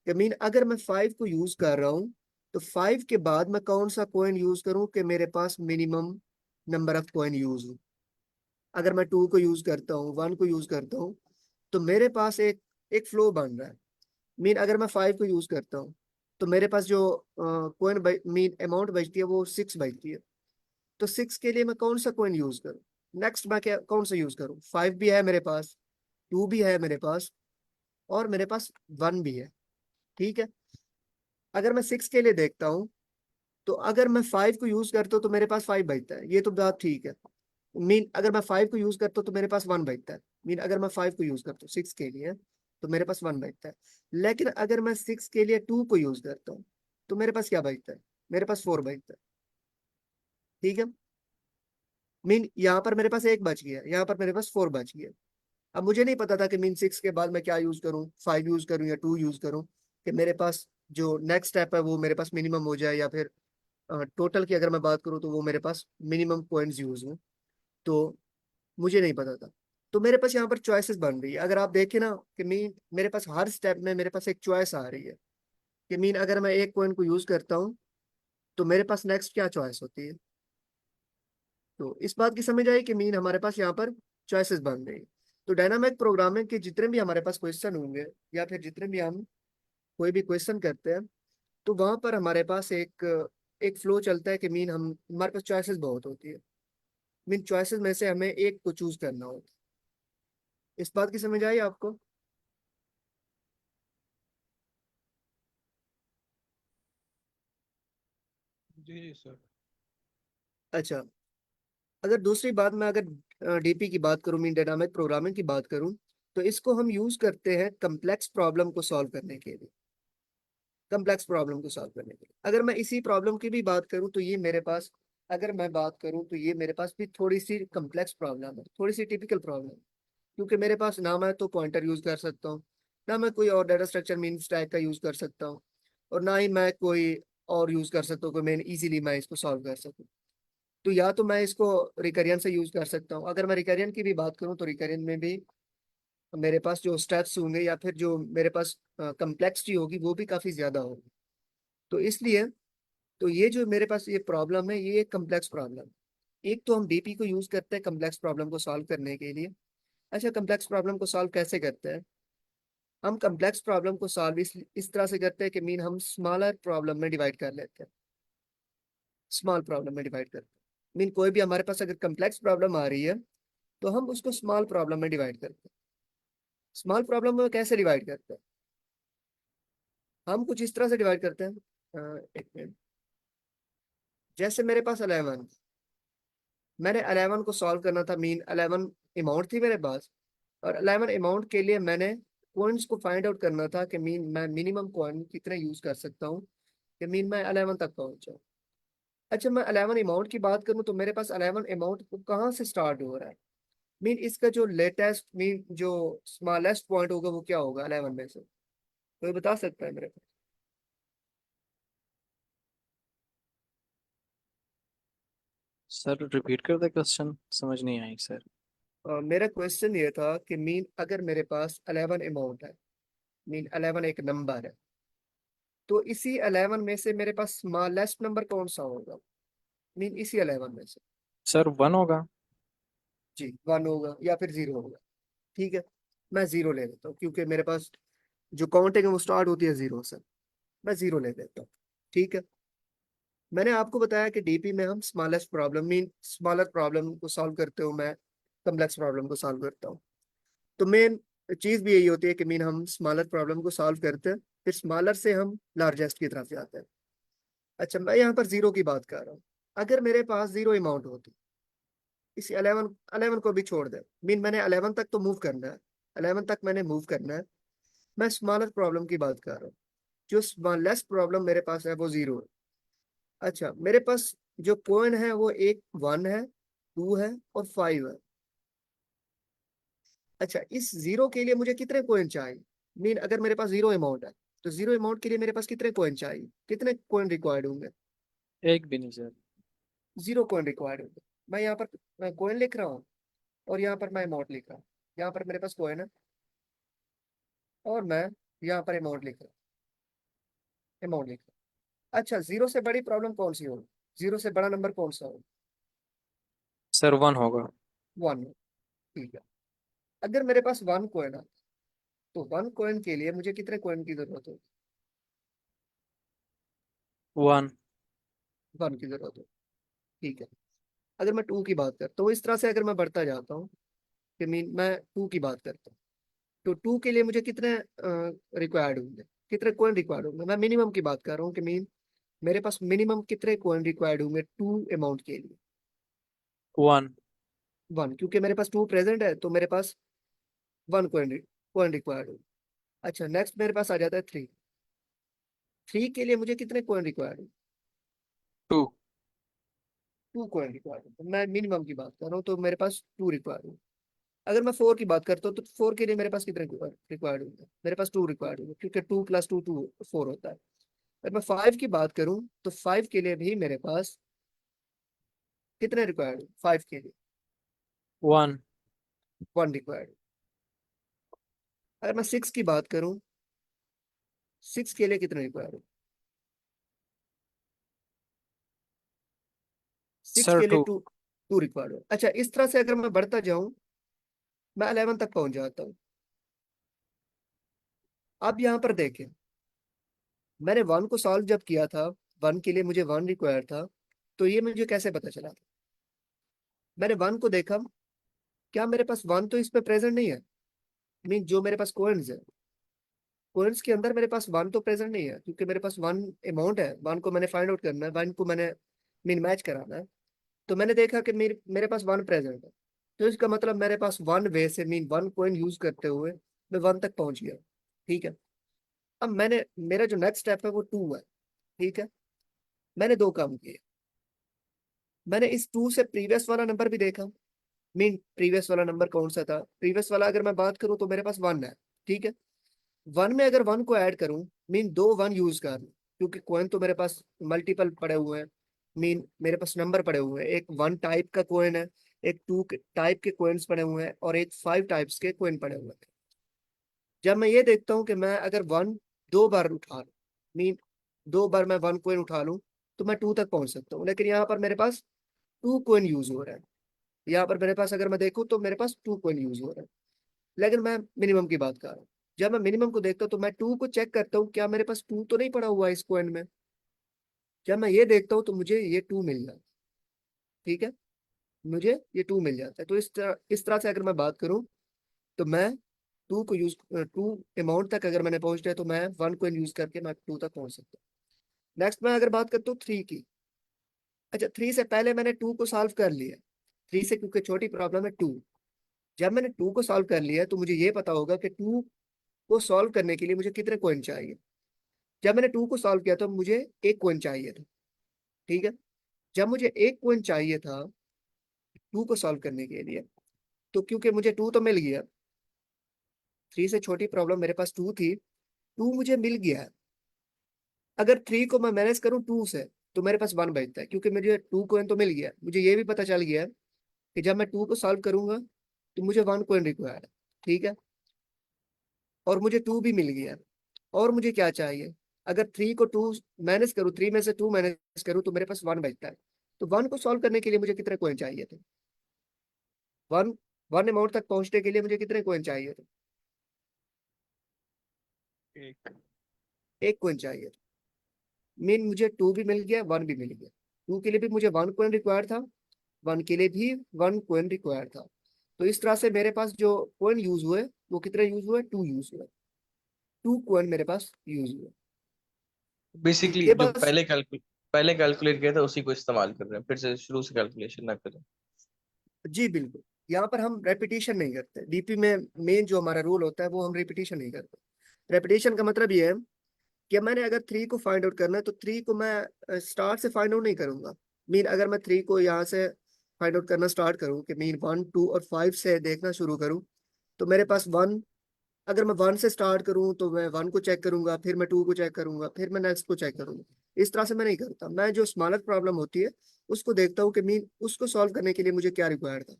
कि मीन अगर मैं 5 को यूज कर रहा हूँ तो 5 के बाद मैं कौन सा कॉइन यूज करूं कि मेरे पास minimum number of coin use हो। अगर मैं 2 को यूज करता हूँ, 1 को यूज करता हूँ, तो मेरे पास एक एक फ्लो बन रहा है। मीन अगर मैं 5 को यूज करता हूँ तो मेरे पास जो कॉइन मीन अमाउंट बचती है वो 6 बचती है। तो 6 के लिए मैं कौन सा कॉइन यूज करूँ? नेक्स्ट मैं क्या कौन सा यूज करूँ? 5 भी है मेरे पास, 2 भी है मेरे पास, और मेरे पास 1 भी है। ठीक है। अगर मैं 6 के लिए देखता हूँ तो अगर मैं 5 को यूज करता हूँ तो मेरे पास 5 बचता है, ये तो बात ठीक है। मीन अगर मैं 5 को यूज करता हूँ तो मेरे पास 1 बचता है। मीन अगर मैं 5 को यूज करता हूँ 6 के लिए तो मेरे पास 1 बचता है। लेकिन अगर मैं 6 के लिए 2 को यूज करता हूँ तो मेरे पास क्या बचता है? मेरे पास 4 बचता है। ठीक है। मीन यहाँ पर मेरे पास एक बच गया, यहाँ पर मेरे पास 4 बच गया। अब मुझे नहीं पता था कि मीन 6 के बाद मैं क्या यूज करूँ, 5 यूज करूँ या 2 यूज करूँ, कि मेरे पास जो नेक्स्ट स्टेप है वो मेरे पास मिनिमम हो जाए, या फिर टोटल की अगर मैं बात करूँ तो वो मेरे पास मिनिमम पॉइंट्स यूज हो। तो मुझे नहीं पता था। तो मेरे पास यहाँ पर चॉइसेस बन रही है। अगर आप देखें ना कि मीन मेरे पास हर स्टेप में मेरे पास एक चॉइस आ रही है कि मीन अगर मैं एक कॉइन को यूज करता हूँ तो मेरे पास नेक्स्ट क्या चॉइस होती है। तो इस बात की समझ आई कि मीन हमारे पास यहाँ पर चॉइसेस बन रही है। तो डायनामिक प्रोग्रामिंग के जितने भी हमारे पास क्वेश्चन होंगे, या फिर जितने भी हम कोई भी क्वेश्चन करते हैं, तो वहां पर हमारे पास एक एक फ्लो चलता है कि मीन हम हमारे पास चॉइसेस बहुत होती है। मीन चॉइसेस में से हमें एक को चूज करना होता है। इस बात की समझ आई आपको? जी जी सर। अच्छा, अगर दूसरी बात मैं अगर डीपी की बात करूं, मीन डायनामिक प्रोग्रामिंग की बात करूं, तो इसको हम यूज करते हैं कम्प्लेक्स प्रॉब्लम को सॉल्व करने के लिए। कम्प्लेक्स प्रॉब्लम को सॉल्व करने के लिए अगर मैं इसी प्रॉब्लम की भी बात करूं तो ये मेरे पास, अगर मैं बात करूं तो ये मेरे पास भी थोड़ी सी कम्प्लेक्स प्रॉब्लम है, थोड़ी सी टिपिकल प्रॉब्लम। क्योंकि मेरे पास ना मैं तो पॉइंटर यूज कर सकता हूँ, ना मैं कोई और डाटा स्ट्रक्चर मीन स्टैक का यूज कर सकता हूँ, और ना ही मैं कोई और यूज कर सकता हूँ कि मैं इजीली मैं इसको सॉल्व कर सकूँ। तो या तो मैं इसको रिकरियन से यूज कर सकता हूँ। अगर मैं रिकरियन की भी बात करूँ तो रिकरियन में भी मेरे पास जो स्टेप्स होंगे या फिर जो मेरे पास कम्प्लेक्सिटी होगी वो भी काफी ज्यादा होगी। तो इसलिए तो ये जो मेरे पास ये प्रॉब्लम है ये एक कम्प्लेक्स प्रॉब्लम है। एक तो हम डीपी को यूज करते हैं कम्प्लेक्स प्रॉब्लम को सॉल्व करने के लिए। अच्छा, कम्प्लेक्स प्रॉब्लम को सॉल्व कैसे करते हैं? हम कम्प्लेक्स प्रॉब्लम को सॉल्व इस तरह से करते हैं कि मीन हम स्मॉलर प्रॉब्लम में डिवाइड कर लेते हैं। स्मॉल प्रॉब्लम में डिवाइड करते हैं। मीन कोई भी हमारे पास अगर कम्प्लेक्स प्रॉब्लम आ रही है तो हम उसको स्मॉल प्रॉब्लम में डिवाइड करते हैं। स्मॉल प्रॉब्लम में कैसे डिवाइड करते हैं? हम कुछ इस तरह से डिवाइड करते हैं। एक मिनट। जैसे मेरे पास 11, मैंने 11 को सॉल्व करना था, मीन 11 अमाउंट थी मेरे पास, और 11 अमाउंट के लिए मैंने कॉइन्स को फाइंड आउट करना था कि मीन मैं मिनिमम कॉइन कितने यूज कर सकता हूँ कि मीन मैं 11 तक पहुंच जाऊँ। अच्छा, मैं 11 अमाउंट की बात करूँ तो मेरे पास 11 अमाउंट कहाँ से स्टार्ट हो रहा है? मीन इसका जो लेटेस्ट मीन जो स्मॉलेस्ट पॉइंट होगा वो क्या होगा 11 में से? कोई बता सकता है मेरे सर रिपीट कर दे, क्वेश्चन समझ नहीं आई सर। को? मेरा क्वेश्चन ये था कि मीन अगर मेरे पास 11 अमाउंट है, मीन 11 एक नंबर है, तो इसी 11 में से मेरे पास स्मॉलेस्ट नंबर कौन सा होगा? मीन इसी 11 में से। सर 1 होगा। जी, 1 होगा या फिर 0 होगा। ठीक है, मैं 0 ले लेता हूँ क्योंकि मेरे पास जो काउंटिंग है वो स्टार्ट होती है 0 से। मैं 0 ले लेता हूँ। ठीक है। मैंने आपको बताया कि डीपी में हम smallest problem mean smaller problem को सॉल्व करते हो, मैं कम्प्लेक्स प्रॉब्लम को सॉल्व करता हूँ। तो मेन चीज भी यही होती है कि मीन हम स्मॉलर प्रॉब्लम को सॉल्व करते हैं, फिर स्मॉलर से हम लार्जेस्ट की तरफ जाते हैं। अच्छा, मैं यहाँ पर 0 की बात कर रहा हूँ। अगर मेरे पास 0 अमाउंट होती, इस 11 को भी छोड़ दे, मीन मैंने 11 तक तो मूव करना है, 11 तक मैंने मूव करना है। मैं स्मॉलर प्रॉब्लम की बात कर रहा हूँ। जो स्मॉलेस्ट प्रॉब्लम मेरे पास है वो 0 है। अच्छा, मेरे पास जो कॉइन है वो एक 1 है, 2 है और 5 है। अच्छा, इस जीरो के लिए मुझे कितने कॉइन चाहिए? मीन अगर मेरे पास जीरो अमाउंट है तो जीरो अमाउंट के लिए मेरे पास कितने कॉइन चाहिए, कितने कॉइन रिक्वायर्ड होंगे? एक भी नहीं सर। जीरो कॉइन रिक्वायर्ड होंगे। मैं यहाँ पर कॉइन लिख रहा हूँ और यहाँ पर मैं अमाउंट लिख रहा हूँ। यहाँ पर मेरे पास कॉइन है और मैं यहाँ पर अमाउंट लिख रहा हूँ, अमाउंट लिख रहा हूँ। अच्छा, जीरो से बड़ी प्रॉब्लम कौन सी होगी? जीरो से बड़ा नंबर कौन सा होगा? सर 1 होगा। वन। ठीक है। अगर मेरे पास वन कॉइन है तो वन कॉइन के लिए मुझे कितने कॉइन की जरूरत होगी? 1। वन की जरूरत होगी। ठीक है। अगर मैं टू की बात करता हूँ, इस तरह से अगर मैं बढ़ता जाता हूँ कि मीन मैं टू की बात करता हूँ, तो टू के लिए मुझे कितने रिक्वायर्ड होंगे, कितने कॉइन रिक्वायर्ड होंगे? मैं मिनिमम की बात कर रहा हूँ कि मीन मेरे पास मिनिमम कितने कॉइन रिक्वायर्ड होंगे टू अमाउंट के लिए? 1। वन, क्योंकि मेरे पास टू प्रेजेंट है तो मेरे पास वन कॉइन रिक्वायर्ड होगा। अच्छा, नेक्स्ट मेरे पास आ जाता है थ्री। थ्री के लिए मुझे कितने कॉइन रिक्वायर्ड होंगे? 2। टू कॉइन रिक्वायर्ड होंगे। मैं मिनिमम की बात कर रहा हूँ तो मेरे पास टू रिक्वायर्ड होंगे। अगर मैं फोर की बात करता हूँ तो फोर के लिए मेरे पास कितने रिक्वायर्ड होंगे? मेरे पास टू रिक्वायर्ड होंगे, क्योंकि two plus two two four होता है। अगर मैं फाइव की बात करूँ तो फाइव के लिए भी मेरे पास कितने रिक्वायर्ड? फाइव के लिए 1। One required. अगर मैं सिक्स की बात करूँ, सिक्स के लिए कितने रिक्वायर्ड? सिक्स सर के लिए 2। Two two required. अच्छा, इस तरह से अगर मैं बढ़ता जाऊं मैं 11 तक पहुंच जाता हूँ। अब यहाँ पर देखें, मैंने वन को सॉल्व जब किया था, वन के लिए मुझे वन रिक्वायर्ड था, तो ये मुझे कैसे पता चला था? मैंने वन को देखा, क्या मेरे पास वन तो इस पे प्रेजेंट नहीं है? मीन जो मेरे पास कोइंस है, कोइंस के अंदर मेरे पास वन तो प्रेजेंट नहीं है, क्योंकि मेरे पास वन अमाउंट है, वन को मैंने फाइंड आउट करना है, वन को मैंने मीन मैच कराना है। तो मैंने देखा कि मेरे मेरे पास वन प्रेजेंट है, तो इसका मतलब मेरे पास वन वे से मीन वन कॉइन यूज करते हुए मैं वन तक पहुंच गया। ठीक है। अब मैंने मेरा जो नेक्स्ट स्टेप है वो टू है। ठीक है। मैंने दो काम किए। मैंने इस टू से प्रीवियस वाला नंबर भी देखा। मीन प्रीवियस वाला नंबर कौन सा था? प्रीवियस वाला अगर मैं बात करूं तो मेरे पास वन है। ठीक है। वन में अगर वन को ऐड करूं, मीन दो वन यूज कर लूं, क्योंकि कॉइन तो मेरे पास मल्टीपल पड़े हुए हैं। मीन मेरे पास नंबर पड़े हुए हैं, एक वन टाइप का कॉइन है, एक टू टाइप के कॉइन्स पड़े हुए हैं और एक फाइव टाइप्स के कॉइन पड़े हुए हैं। जब मैं ये देखता हूँ कि मैं अगर वन दो बार उठा लूं, मीन दो बार मैं वन कॉइन उठा लूं, तो मैं टू तक पहुंच सकता हूँ। लेकिन यहाँ पर मेरे पास टू कॉइन यूज हो रहा है। यहाँ पर मेरे पास अगर मैं देखूँ तो मेरे पास टू कॉइन यूज हो रहा है। लेकिन मैं मिनिमम की बात कर रहा हूँ। जब मैं मिनिमम को देखता हूँ तो मैं टू को चेक करता हूँ, क्या मेरे पास टू तो नहीं पड़ा हुआ है इस कॉइन में? जब मैं ये देखता हूँ तो मुझे ये टू मिल जाता है। ठीक है। मुझे ये टू मिल जाता है। तो इस तरह से अगर मैं बात करूँ तो मैं टू को यूज टू अमाउंट तक अगर मैंने पहुंचना है तो मैं वन को यूज करके मैं टू तक पहुंच सकता हूँ। नेक्स्ट मैं अगर बात करता हूँ थ्री की। अच्छा, थ्री से पहले मैंने टू को सॉल्व कर लिया। थ्री से क्योंकि छोटी प्रॉब्लम है टू। जब मैंने टू को सॉल्व कर लिया तो मुझे ये पता होगा कि टू को सॉल्व करने के लिए मुझे कितने कॉइन चाहिए। जब मैंने टू को सॉल्व किया तो मुझे एक कॉइन चाहिए था। ठीक है। जब मुझे एक कॉइन चाहिए था टू को सॉल्व करने के लिए, तो क्योंकि मुझे टू तो मिल गया, थ्री से छोटी प्रॉब्लम मेरे पास टू थी, टू मुझे मिल गया है। अगर थ्री को मैं मैनेज करूं टू से तो मेरे पास वन बचता है, क्योंकि मुझे टू कॉइन तो मिल गया। मुझे ये भी पता चल गया कि जब मैं टू को सॉल्व करूंगा तो मुझे वन कॉइन रिक्वायर्ड है। ठीक है। और मुझे टू भी मिल गया। और मुझे क्या चाहिए? अगर थ्री को टू मैनेज करूँ, थ्री में से टू मैनेज करूँ तो मेरे पास वन बचता है। तो वन को सॉल्व करने के लिए मुझे कितने कॉइन चाहिए थे? वन वन अमाउंट तक पहुंचने के लिए मुझे कितने कॉइन चाहिए थे? एक। एक कॉइन चाहिए था। मीन मुझे टू भी मिल गया, वन भी मिल गया। टू के लिए भी मुझे वन कॉइन रिक्वायर्ड था, वन के लिए भी वन कॉइन रिक्वायर्ड था। तो इस तरह से मेरे पास जो कॉइन यूज हुए वो कितने यूज हुए? टू यूज हुए। टू कॉइन मेरे पास यूज हुए। बेसिकली ये जो बस। पहले कैलकुलेट किया था उसी को इस्तेमाल कर रहे हैं, फिर से शुरू से कैलकुलेशन ना करें। जी बिल्कुल। यहाँ पर हम रेपिटेशन नहीं करते डीपी में। मेन जो हमारा रूल होता है वो हम रेपिटेशन नहीं करते। रेपिटेशन का मतलब ये है कि मैंने अगर थ्री को फाइंड आउट करना है तो थ्री को मैं स्टार्ट से फाइंड आउट नहीं करूंगा। मीन अगर मैं थ्री को यहाँ से फाइंड आउट करना स्टार्ट करूँ कि मीन वन टू और फाइव से देखना शुरू करूँ, तो मेरे पास वन, अगर मैं वन से स्टार्ट करूं तो मैं वन को चेक करूंगा, फिर मैं टू को चेक करूंगा, फिर मैं नेक्स्ट को चेक करूंगा। इस तरह से मैं नहीं करता। मैं जो स्मॉलर प्रॉब्लम होती है उसको देखता हूँ कि मीन उसको सॉल्व करने के लिए मुझे क्या रिक्वायर्ड था,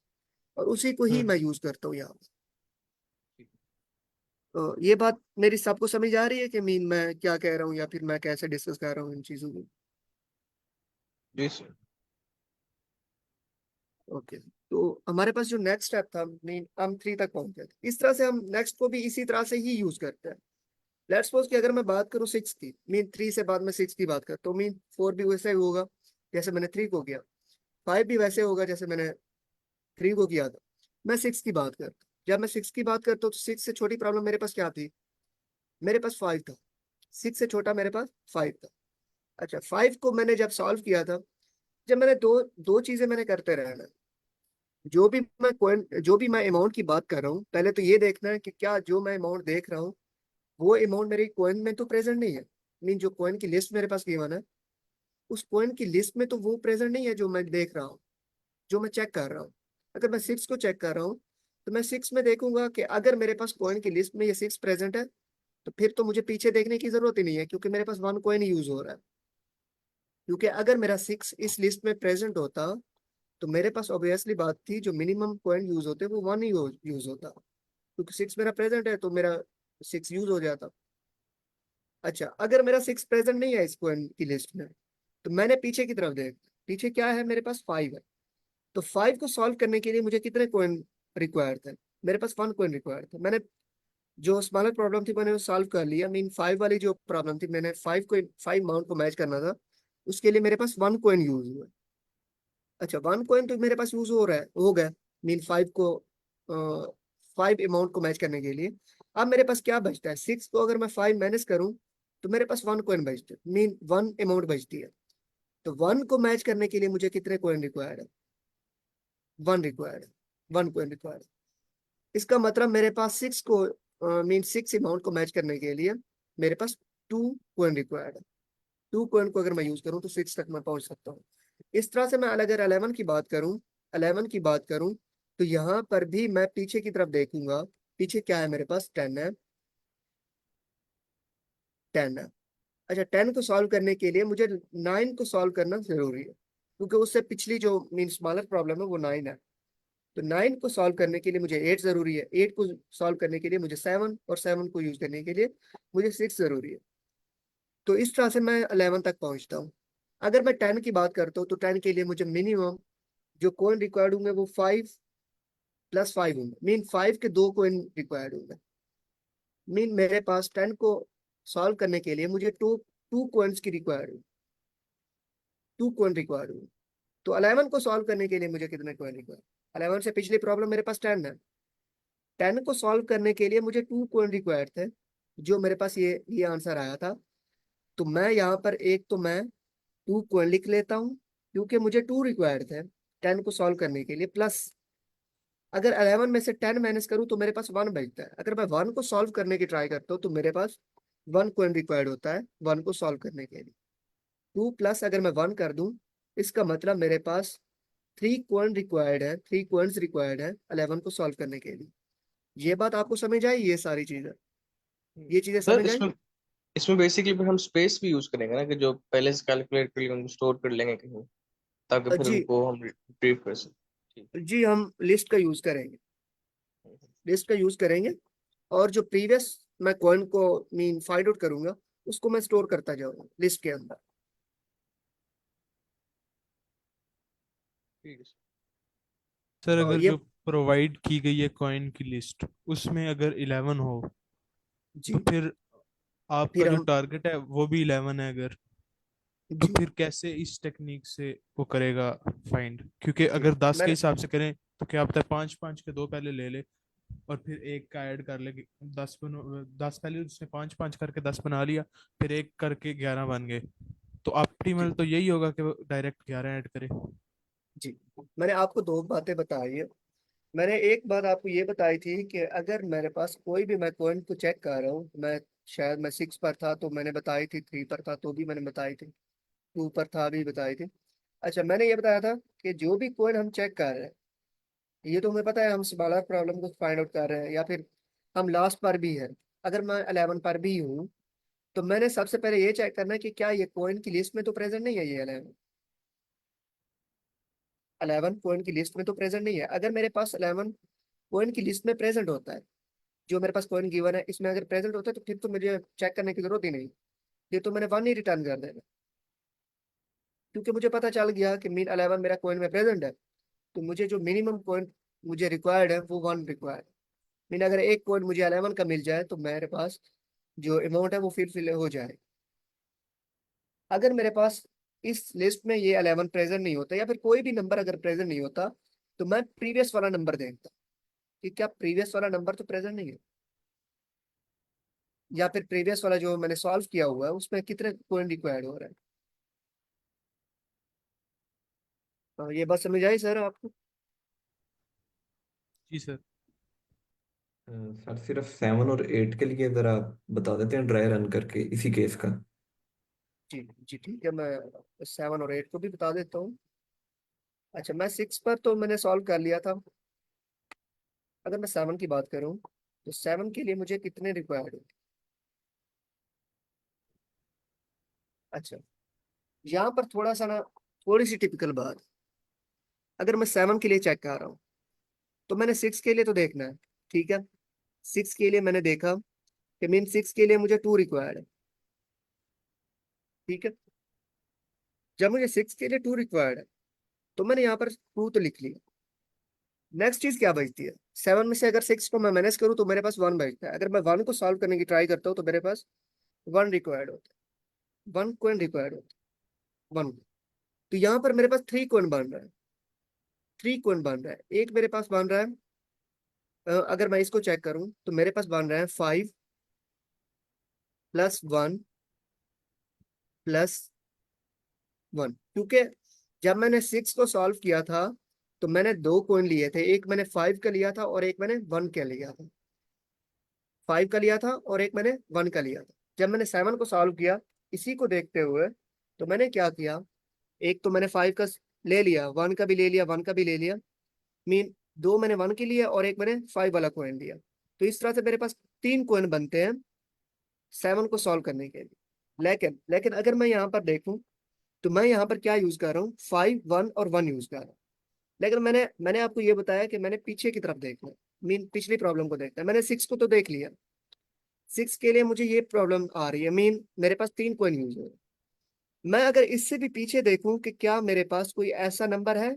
और उसी को ही मैं यूज करता हूँ यहाँ पे। तो ये बात मेरी सबको समझ आ रही है कि मीन मैं क्या कह रहा हूँ या फिर मैं कैसे डिस्कस कर रहा हूँ इन चीजों को। जी सर। ओके, तो हमारे पास जो नेक्स्ट स्टेप था, मीन हम थ्री तक पहुंच गए थे। इस तरह से हम नेक्स्ट को भी इसी तरह से ही यूज करते हैं। लेट्स सपोज कि अगर मैं बात करूँ सिक्स की, मीन थ्री से बाद में सिक्स की बात करता हूँ, मीन फोर भी वैसे ही होगा जैसे मैंने थ्री को किया, फाइव भी वैसे होगा जैसे मैंने थ्री को किया था। मैं सिक्स की बात करता हूँ। जब मैं सिक्स की बात करता हूँ तो सिक्स से छोटी प्रॉब्लम मेरे पास क्या थी? मेरे पास फाइव था। सिक्स से छोटा मेरे पास फाइव था। अच्छा, फाइव को मैंने जब सॉल्व किया था, जब मैंने दो दो चीजें मैंने करते रहना है। जो भी मैं अमाउंट की बात कर रहा हूँ, पहले तो ये देखना है कि क्या जो मैं अमाउंट देख रहा हूँ वो अमाउंट मेरी कॉइन में तो प्रेजेंट नहीं है। मीन जो कॉइन की लिस्ट मेरे पास गिवन है, उस कॉइन की लिस्ट में तो वो प्रेजेंट नहीं है जो मैं देख रहा हूँ, जो मैं चेक कर रहा हूँ। अगर मैं सिक्स को चेक कर रहा हूँ तो मैं सिक्स में देखूंगा कि अगर मेरे पास कॉइन की लिस्ट में ये सिक्स प्रेजेंट है, तो फिर तो मुझे पीछे देखने की जरूरत ही नहीं है, क्योंकि मेरे पास वन कॉइन यूज हो रहा है। क्योंकि अगर मेरा सिक्स इस लिस्ट में प्रेजेंट होता तो मेरे पास ऑब्वियसली बात थी जो मिनिमम कॉइन यूज होते वो वन ही यूज होता। क्योंकि सिक्स मेरा प्रेजेंट है तो मेरा सिक्स यूज हो जाता। अच्छा, अगर मेरा सिक्स प्रेजेंट नहीं है इस कॉइन की लिस्ट में, तो मैंने पीछे की तरफ देख, पीछे क्या है? मेरे पास फाइव है। तो फाइव को सॉल्व करने के लिए मुझे कितने कॉइन रिक्वायर्ड थे? मेरे पास वन कॉइन रिक्वायर्ड था। मैंने जो स्मॉलर प्रॉब्लम थी मैंने सॉल्व कर लिया। मीन फाइव वाली जो प्रॉब्लम थी, मैंने फाइव अमाउंट को मैच करना था, उसके लिए मेरे पास वन कॉइन यूज हुआ। अच्छा, वन कॉइन तो मेरे पास यूज हो रहा है, हो गया। मीन फाइव को फाइव अमाउंट को मैच करने के लिए अब मेरे पास क्या बचता है? सिक्स को अगर मैं फाइव माइनस करूं तो मेरे पास वन कॉइन बचता है, मीन वन अमाउंट बचती है। तो वन को मैच करने के लिए मुझे कितने कॉइन रिक्वायर्ड है? वन रिक्वायर्ड है, वन कॉइन रिक्वायर्ड। इसका मतलब मेरे पास सिक्स को मीन सिक्स अमाउंट को मैच करने के लिए मेरे पास टू कॉइन रिक्वायर्ड है। टू कॉइन को अगर मैं यूज करूं तो सिक्स तक मैं पहुंच सकता हूँ। इस तरह से मैं अगर 11 की बात करूं, 11 की बात करूं तो यहाँ पर भी मैं पीछे की तरफ देखूंगा। पीछे क्या है? मेरे पास 10 है, 10 है। अच्छा, 10 को सॉल्व करने के लिए मुझे 9 को सॉल्व करना जरूरी है, क्योंकि उससे पिछली जो मीन स्मॉलर प्रॉब्लम है वो 9 है। तो 9 को सॉल्व करने के लिए मुझे 8 जरूरी है, 8 को सॉल्व करने के लिए मुझे 7, और 7 को यूज करने के लिए मुझे 6 जरूरी है। तो इस तरह से मैं 11 तक पहुंचता हूँ। अगर मैं 10 की बात करता हूँ तो 10 के लिए मुझे मिनिमम जो कॉइन रिक्वायर्ड होंगे वो 5 + 5 होंगे। मीन 5 के दो कॉइन रिक्वायर्ड होंगे। मीन मेरे पास 10 को सॉल्व करने के लिए मुझे टू टू कॉइन्स की रिक्वायर्ड होगी, टू कॉइन रिक्वायर्ड होगी। तो 11 को सॉल्व करने के लिए मुझे कितने कॉइन रिक्वायर्ड? 11 से पिछली प्रॉब्लम मेरे पास 10 है। 10 को सॉल्व करने के लिए मुझे टू कॉइन रिक्वायर्ड थे, जो मेरे पास ये आंसर आया था। तो मैं यहाँ पर एक तो मैं टू कॉइन लिख लेता हूँ, क्योंकि मुझे टू रिक्वायर्ड थे 10 को सॉल्व करने के लिए। प्लस अगर 11 में से 10 माइनस करूँ तो मेरे पास वन बचता है। अगर मैं वन को सॉल्व करने की ट्राई करता हूँ तो मेरे पास वन कॉइन रिक्वायर्ड होता है वन को सॉल्व करने के लिए। टू प्लस अगर मैं वन कर दूं, इसका मतलब मेरे पास थ्री कॉइन रिक्वायर्ड है, थ्री कॉइन्स रिक्वायर्ड है 11 को सॉल्व करने के लिए। ये बात आपको समझ आई? ये सारी चीजें, ये चीजें सर समझ आई? इसमें इसमें बेसिकली फिर हम स्पेस भी यूज करेंगे ना, कि जो पहले से कैलकुलेट कर लिए उनको स्टोर कर लेंगे कहीं, ताकि फिर जी, उनको हम रिट्रीव कर सकें। ठीक। जी हम लिस्ट का यूज करेंगे, लिस्ट का यूज करेंगे। और जो प्रीवियस मैं कॉइन को मीन फाइंड आउट करूंगा उसको मैं स्टोर करता जाऊंगा लिस्ट के अंदर। ठीक है सर। सर और अगर ये जो प्रोवाइड की गई है कॉइन की लिस्ट उसमें अगर 11 हो तो जी, फिर आपका फिर जो हम टारगेट है वो भी 11 है अगर, तो जी, फिर कैसे इस टेक्निक से वो करेगा फाइंड? क्योंकि जी अगर 10 के मैंने हिसाब से करें तो क्या पता है 5 5 के दो पहले ले ले और फिर एक का ऐड कर ले। 10 पहले उसने 5 5 करके 10 बना लिया, फिर एक करके 11 बन गए। तो जी, ऑप्टिमल तो यही होगा कि वो डायरेक्ट 11 ऐड करे। जी मैंने आपको दो बातें बताई है। मैंने एक बात आपको ये बताई थी कि अगर मेरे पास कोई भी, मैं कॉइन को चेक कर रहा हूँ, मैं शायद मैं सिक्स पर था तो मैंने बताई थी, थ्री पर था तो भी मैंने बताई थी, टू पर था भी बताई थी। अच्छा, मैंने ये बताया था कि जो भी कॉइन हम चेक कर रहे हैं ये तो हमें पता है, हम स्मॉलर प्रॉब्लम को फाइंड आउट कर रहे हैं, या फिर हम लास्ट पर भी है। अगर मैं 11 पर भी हूँ, तो मैंने सबसे पहले ये चेक करना है कि क्या ये कोइन की लिस्ट में तो प्रेजेंट नहीं है, ये 11 कोइन की लिस्ट में तो प्रेजेंट नहीं है। अगर मेरे पास 11 कोइन की लिस्ट में प्रेजेंट होता है, जो मेरे पास कोइन गिवन है इसमें अगर प्रेजेंट होता है, तो फिर तो मुझे चेक करने की जरूरत ही नहीं। ये तो मैंने 1 ही रिटर्न कर देना, क्योंकि मुझे पता चल गया कि मीन 11 मेरा कोइन में प्रेजेंट है। तो मुझे जो मिनिमम कोइन मुझे रिक्वायर्ड है वो 1 रिक्वायर्ड। मीन अगर एक कोइन मुझे 11 का मिल जाए, तो मेरे पास जो अमाउंट है वो फिल हो जाए। अगर मेरे पास इस लिस्ट में ये 11 प्रेजेंट नहीं होता, या फिर कोई भी नंबर अगर प्रेजेंट नहीं होता, तो मैं प्रीवियस वाला नंबर देखता कि क्या प्रीवियस वाला नंबर तो प्रेजेंट नहीं है, या फिर प्रीवियस वाला जो मैंने सॉल्व किया हुआ है उसमें कितने कोइन रिक्वायर्ड हो रहा है। ये बात समझ आई सर आपको? जी सर। सर सिर्फ 7 और 8 के लिए जरा बता देते हैं ड्राई रन करके इसी केस का। जी जी ठीक है, मैं 7 और 8 को भी बता देता हूँ। अच्छा, मैं 6 पर तो मैंने सॉल्व कर लिया था। अगर मैं 7 की बात करूँ, तो 7 के लिए मुझे कितने रिक्वायर्ड है? अच्छा, यहाँ पर थोड़ा सा ना, थोड़ी सी टिपिकल बात। अगर मैं 7 के लिए चेक कर रहा हूँ, तो मैंने 6 के लिए तो देखना है। ठीक है, 6 के लिए मैंने देखा कि मीन 6 के लिए मुझे 2 रिक्वायर्ड है। ठीक है, जब मुझे 6 के लिए 2 रिक्वायर्ड है, तो मैंने यहाँ पर 2 तो लिख लिया। नेक्स्ट चीज क्या बचती है? 7 में से अगर 6 को मैं मैनेज करूँ, तो मेरे पास 1 बचता है। अगर मैं 1 को सॉल्व करने की ट्राई करता हूँ, तो मेरे पास 1 रिक्वायर्ड होता है, 1 कोइन रिक्वायर्ड होता है, 1। तो यहाँ पर मेरे पास 3 कोइन बन रहा है, 3 कोइन बन रहा है। एक मेरे पास बन रहा है, अगर मैं इसको चेक करूँ, तो मेरे पास बन रहा है 5 + 1 + 1। क्योंकि जब मैंने 6 को सॉल्व किया था, तो मैंने 2 कोइन लिए थे, एक मैंने 5 का लिया था और एक मैंने 1 का लिया था। 5 का लिया था और एक मैंने 1 का लिया था। जब मैंने 7 को सॉल्व किया, इसी को देखते हुए, तो मैंने क्या किया, एक तो मैंने 5 का ले लिया, 1 का भी ले लिया, 1 का भी ले लिया। मीन 2 मैंने 1 के लिए और एक मैंने 5 वाला कोइन लिया। तो इस तरह से मेरे पास 3 कोइन बनते हैं 7 को सॉल्व करने के लिए। लेकिन लेकिन अगर मैं यहाँ पर देखूं, तो मैं यहाँ पर क्या यूज कर रहा हूँ, 5, 1 और 1 यूज कर रहा हूँ। लेकिन मैंने मैंने आपको ये बताया कि मैंने पीछे की तरफ देखना है, मीन पिछली प्रॉब्लम को देखना है। मैंने 6 को तो देख लिया, 6 के लिए मुझे ये प्रॉब्लम आ रही है, मीन मेरे पास 3 कोइन यूज हो रहे हैं। मैं अगर इससे भी पीछे देखूं कि क्या मेरे पास कोई ऐसा नंबर है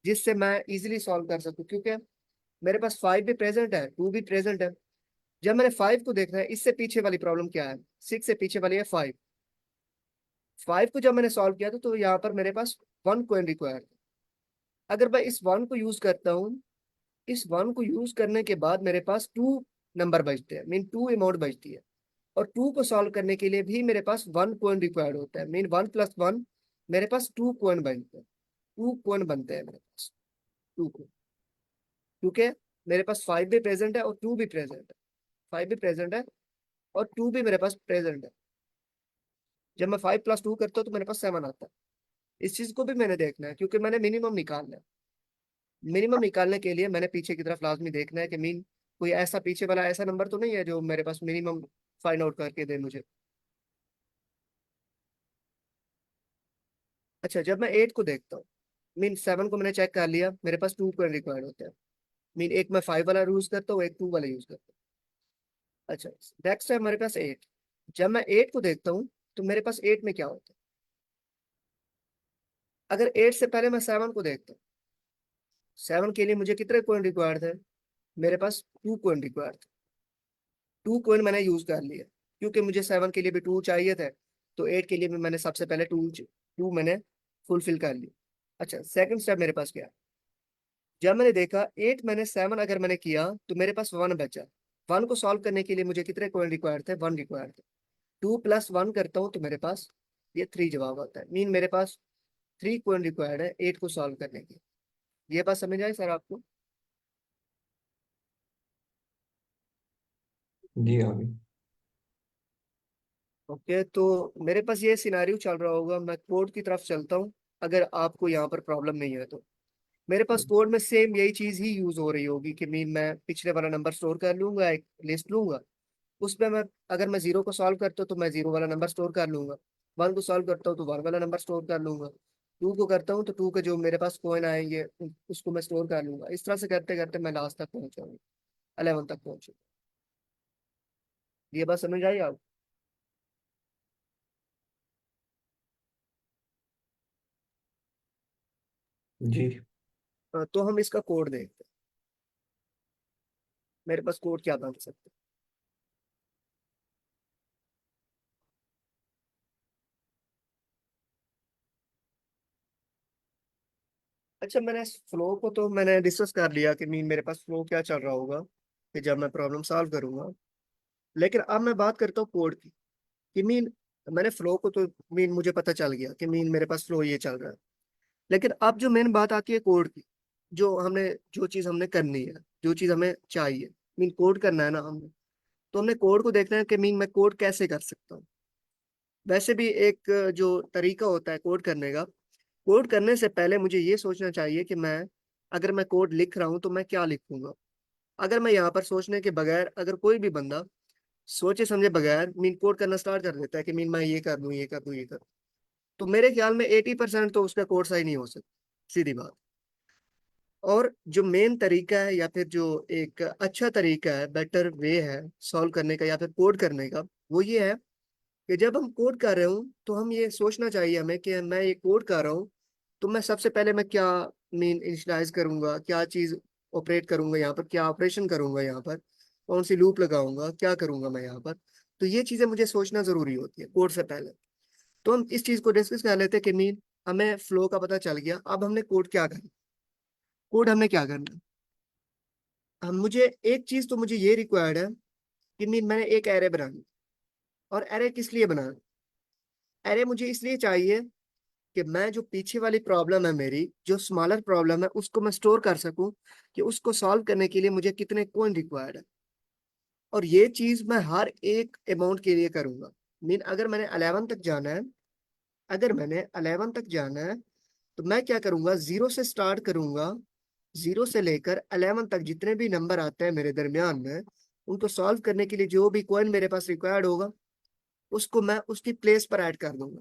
जिससे मैं इजीली सॉल्व कर सकूं, क्योंकि मेरे पास 5 भी प्रेजेंट है, 2 भी प्रेजेंट है। जब मैंने 5 को देखना है, इससे पीछे वाली प्रॉब्लम क्या है, 6 से पीछे वाली है 5। 5 को जब मैंने सॉल्व किया था, तो यहाँ पर मेरे पास 1 कोइन रिक्वायर्ड। अगर मैं इस 1 को यूज करता हूँ, इस 1 को यूज करने के बाद मेरे पास 2 नंबर बचते हैं, मीन 2 अमाउंट बचती है। और 2 को सॉल्व करने के लिए भी मेरे पास 1 कोइन रिक्वायर्ड होता है, मीन 1 + 1 मेरे पास 2 कोइन बनते हैं। 2 कोइन बनते हैं मेरे पास, 2 कोइन। क्योंकि मेरे पास 5 भी प्रेजेंट है और 2 भी प्रेजेंट है, 5 भी प्रेजेंट है और 2 भी मेरे पास प्रेजेंट है। जब मैं 5 + 2 करता हूँ, तो मेरे पास 7 आता है। इस चीज को भी मैंने देखना है, क्योंकि मैंने मिनिमम निकालना है। मिनिमम निकालने के लिए मैंने पीछे की तरफ लाजमी देखना है कि मीन कोई ऐसा पीछे वाला ऐसा नंबर तो नहीं है जो मेरे पास मिनिमम फाइंड आउट करके दे मुझे। अच्छा, जब मैं 8 को देखता हूँ, मीन 7 को मैंने चेक कर लिया, मेरे पास 2 कोइन रिक्वायर्ड होते हैं। मीन एक मैं 5 वाला यूज करता हूँ, एक 2 वाला यूज करता हूँ। अच्छा, नेक्स्ट है मेरे पास 8। जब मैं 8 को देखता हूँ, तो मेरे पास 8 में क्या होता है? अगर 8 से पहले मैं 7 को देखता हूँ, 7 के लिए मुझे कितने कोइन रिक्वायर्ड थे? मेरे पास 2 कोइन रिक्वायर्ड थे। 2 कोइन मैंने यूज कर लिया, क्योंकि मुझे 7 के लिए भी 2 चाहिए थे। तो 8 के लिए भी मैंने सबसे पहले 2 मैंने फुलफिल कर लिया। अच्छा, सेकंड स्टेप मेरे पास क्या है? जब मैंने देखा 8 मैंने 7 अगर मैंने किया, तो मेरे पास 1 बचा। 1 को सॉल्व करने के लिए मुझे कितने कोइन रिक्वायर्ड थे? 1 रिक्वायर्ड थे। 2 + 1 करता हूँ, तो मेरे पास ये 3 जवाब आता है। मीन मेरे पास 3 कोइन रिक्वायर्ड है 8 को सॉल्व करने की। ये बात समझ आई सर आपको? जी आ गई। ओके, तो मेरे पास ये सिनारियो चल रहा होगा, मैं कोड की तरफ चलता हूँ, अगर आपको यहाँ पर प्रॉब्लम नहीं है तो। मेरे पास कोड में सेम यही चीज ही यूज हो रही होगी कि मैं पिछले वाला नंबर स्टोर कर लूंगा, एक लिस्ट लूंगा, उसमें मैं अगर मैं जीरो को सॉल्व करता हूँ तो मैं जीरो वाला नंबर स्टोर कर लूंगा, वन को सॉल्व करता हूँ तो वन वाला नंबर स्टोर कर लूंगा, टू को करता हूँ तो टू के जो मेरे पास कॉइन आएंगे उसको मैं स्टोर कर लूंगा। इस तरह से करते करते मैं लास्ट तक पहुंचाऊंगा, 11 तक पहुंचूंगा। ये बात समझ आई आप? जी। तो हम इसका कोड देखते हैं, मेरे पास कोड क्या बन सकता है। अच्छा, मैंने फ्लो को तो मैंने डिस्कस कर लिया कि मेरे पास फ्लो क्या चल रहा होगा कि जब मैं प्रॉब्लम सॉल्व करूंगा। लेकिन अब मैं बात करता हूँ कोड की कि मैंने फ्लो को तो मुझे पता चल गया कि मेरे पास फ्लो ये चल रहा है। लेकिन अब जो मेन बात आती है कोड की, जो चीज हमने करनी है, जो चीज हमें चाहिए, कोड करना है ना हमने, तो हमने कोड को देखना है कि मैं कोड कैसे कर सकता हूँ। वैसे भी एक जो तरीका होता है कोड करने का, कोड करने से पहले मुझे ये सोचना चाहिए कि अगर मैं कोड लिख रहा हूँ तो मैं क्या लिखूंगा। अगर मैं यहाँ पर सोचने के बगैर, अगर कोई भी बंदा सोचे समझे बगैर कोड करना स्टार्ट कर देता है कि मैं ये कर दूं, ये कर दूं, ये कर दूं, तो मेरे ख्याल में 80% तो उसका कोड सही नहीं हो सकता, सीधी बात। और जो मेन तरीका है या फिर जो एक अच्छा तरीका है, बेटर वे है सॉल्व करने का या फिर कोड करने का, वो ये है कि जब हम कोड कर रहे हूँ तो हम ये सोचना चाहिए हमें कि मैं ये कोड कर रहा हूँ तो मैं सबसे पहले मैं क्या इनिशियलाइज करूंगा, क्या चीज ऑपरेट करूंगा, यहाँ पर क्या ऑपरेशन करूंगा, यहाँ पर कौन सी लूप लगाऊंगा, क्या करूंगा मैं यहाँ पर। तो ये चीजें मुझे सोचना जरूरी होती है कोड से पहले। तो हम इस चीज को डिस्कस कर लेते हैं कि हमें फ्लो का पता चल गया, अब हमने कोड क्या करना। कोड हमने क्या करना है? हम मुझे एक चीज तो मुझे ये रिक्वायर्ड है कि मैंने एक एरे बनानी। और एरे किस लिए बनाना? एरे मुझे इसलिए चाहिए कि मैं जो पीछे वाली प्रॉब्लम है, मेरी जो स्मॉलर प्रॉब्लम है, उसको मैं स्टोर कर सकूं कि उसको सॉल्व करने के लिए मुझे कितने कॉइन रिक्वायर्ड है। और ये चीज मैं हर एक अमाउंट के लिए करूंगा। अगर मैंने 11 तक जाना है, अगर मैंने 11 तक जाना है तो मैं क्या करूंगा, जीरो से स्टार्ट करूंगा। जीरो से लेकर 11 तक जितने भी नंबर आते हैं मेरे दरमियान में, उनको सॉल्व करने के लिए जो भी कॉइन मेरे पास रिक्वायर्ड होगा उसको मैं उसकी प्लेस पर ऐड कर दूंगा।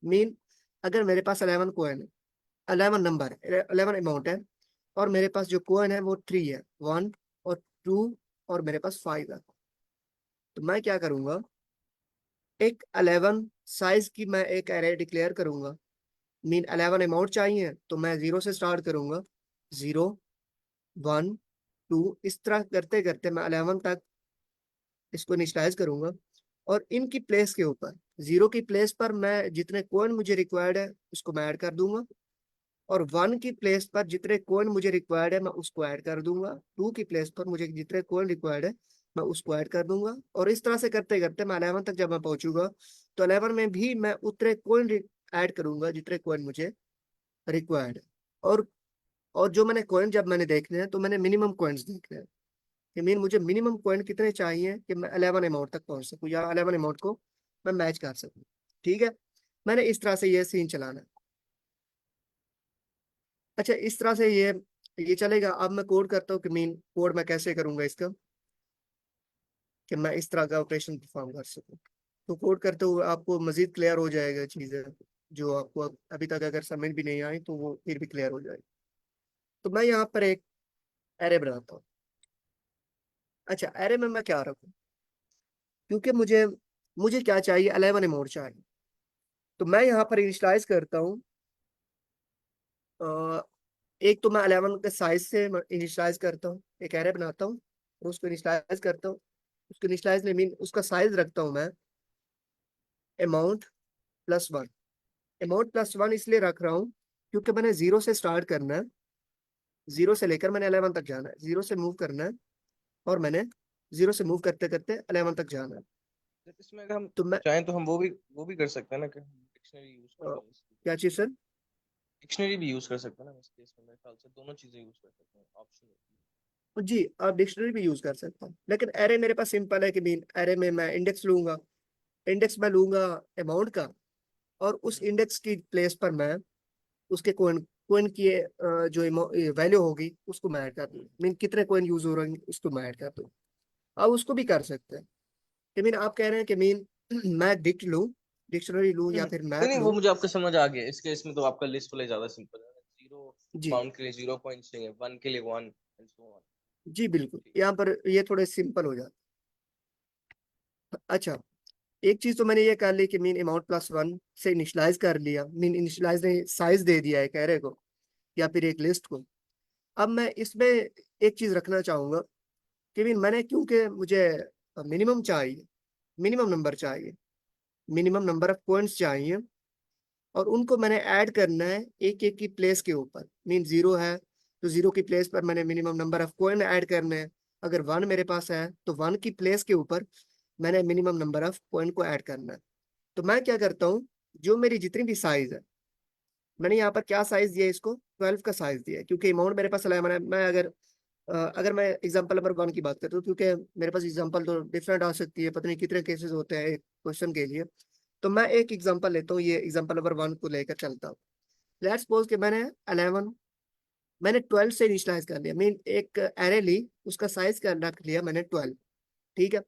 मीन अगर मेरे पास 11 कॉइन है, 11 नंबर है, 11 अमाउंट है, और मेरे पास जो कॉइन है वो 3 है, 1 और 2, और मेरे पास 5 है, तो मैं क्या करूंगा, एक 11 साइज की मैं एक एरे डिक्लेयर करूंगा। 11 अमाउंट चाहिए तो मैं जीरो से स्टार्ट करूंगा, 0, 1, 2, इस तरह करते करते मैं 11 तक इसको इनिशियलाइज करूंगा। और इनकी प्लेस के ऊपर, जीरो की प्लेस पर मैं जितने कॉइन मुझे रिक्वायर्ड है उसको मैं ऐड कर दूंगा, और वन की प्लेस पर जितने कॉइन मुझे रिक्वायर्ड है मैं उसको ऐड कर दूंगा, टू की प्लेस पर मुझे जितने कॉइन रिक्वायर्ड है मैं उसको ऐड कर दूंगा। और इस तरह से करते करते मैं 11 तक जब मैं पहुंचूंगा तो 11 में भी मैं उतने कॉइन ऐड करूंगा जितने कॉइन मुझे रिक्वायर्ड है। और जो जब मैंने देखने हैं तो मैंने मिनिमम कॉइन्स देखने हैं कि मुझे मिनिमम कॉइन कितने चाहिए कि मैं 11 अमाउंट तक पहुंच सकूं या 11 अमाउंट को मैं मैच कर सकूं। ठीक है, मैंने इस तरह से ये सीन चलाना है। अच्छा, इस तरह से ये चलेगा। अब मैं कोड करता हूँ कि कोड मैं कैसे करूंगा इसका कि मैं इस तरह का ऑपरेशन परफॉर्म कर सकूं। तो कोड करते हुए आपको मजीद क्लियर हो जाएगा चीजें, जो आपको अभी तक अगर समझ भी नहीं आई तो वो फिर भी क्लियर हो जाएगी। तो मैं यहाँ पर एक एरे बनाता हूँ। अच्छा, एरे में मैं क्या रखूँ, क्योंकि मुझे मुझे क्या चाहिए, 11 अमाउंट चाहिए। तो मैं यहाँ पर इनिशियलाइज करता हूँ। अ, एक तो मैं 11 के साइज से इनिशियलाइज करता हूँ, एक एरे बनाता हूँ और उसको इनिशियलाइज करता हूँ। उसको इनिशियलाइज में उसका साइज रखता हूँ मैं अमाउंट+1। अमाउंट+1 इसलिए रख रहा हूँ क्योंकि मैंने जीरो से स्टार्ट करना है, जीरो से लेकर मैंने 11 तक जाना है, जीरो से मूव करना है, और मैंने जीरो से मूव करते करते 11 तक जाना है। इसमें अगर हम तो मैं चाहें तो हम वो भी कर सकते हैं ना कि हम डिक्शनरी यूज कर लें क्या चीज सर? डिक्शनरी भी यूज कर सकते हैं ना इस केस में, मेरे ख्याल से दोनों चीजें यूज कर सकते हैं, ऑप्शन होती जी, आप डिक्शनरी भी यूज कर सकता हूँ, लेकिन एरे मेरे पास सिंपल है कि एरे में मैं इंडेक्स लूंगा, इंडेक्स मैं लूंगा अमाउंट का, और उस है। इंडेक्स की प्लेस पर मैं उसके कॉइन कोइन की जो वैल्यू होगी उसको मैं ऐड कर दूँ, मीन कितने कोइन यूज हो रहे हैं उसको मैं ऐड कर दूँ। अब उसको भी कर सकते हैं कि मीन आप कह रहे हैं कि मीन मैं डिक्शनरी लूँ या फिर नहीं मैप नहीं, वो लूँ। मुझे आपका समझ आ गया। इस केस में तो आपका लिस्ट वाला ज्यादा सिंपल है। जीरो जी अमाउंट के लिए 0 पॉइंट्स चाहिए, 1 के लिए 1 एंड सो ऑन। जी बिल्कुल, ठीक यहाँ पर ये थोड़े सिंपल हो जाते। अच्छा, एक चीज तो मैंने ये कर ली कि मीन अमाउंट प्लस वन से इनिशलाइज कर लिया, मीन इनिशलाइज ने साइज दे दिया है कैरे को या फिर एक लिस्ट को। अब मैं इसमें एक चीज रखना चाहूंगा कि मीन मैंने, क्योंकि मुझे मिनिमम चाहिए, मिनिमम नंबर चाहिए, मिनिमम नंबर ऑफ पॉइंट्स चाहिए, और उनको मैंने ऐड करना है एक एक की प्लेस के ऊपर। मीन जीरो है तो जीरो की प्लेस पर मैंने minimum number of coin add करने हैं। अगर वन मेरे पास है तो वन की प्लेस के ऊपर मैंने मिनिमम नंबर ऑफ कॉइन को ऐड करना है। तो मैं क्या करता हूँ, जो मेरी जितनी भी साइज है, मैंने यहाँ पर क्या साइज दिया है, इसको 12 का साइज दिया है, क्योंकि अमाउंट मेरे पास 11 है। मैं अगर मैं एग्जांपल नंबर वन की बात करता हूँ, क्योंकि मेरे पास एग्जांपल तो डिफरेंट आ सकती है, पता नहीं कितने केसेस होते हैं एक क्वेश्चन के लिए। तो मैं एक एग्जांपल लेता हूँ, ये एग्जांपल नंबर वन को लेकर चलता हूँ। लेट्स सपोज कि मैंने 11, मैंने 12 से इनिशियलाइज कर लिया, मीन एक एरे ली, उसका साइज कर रख लिया मैंने 12। ठीक है।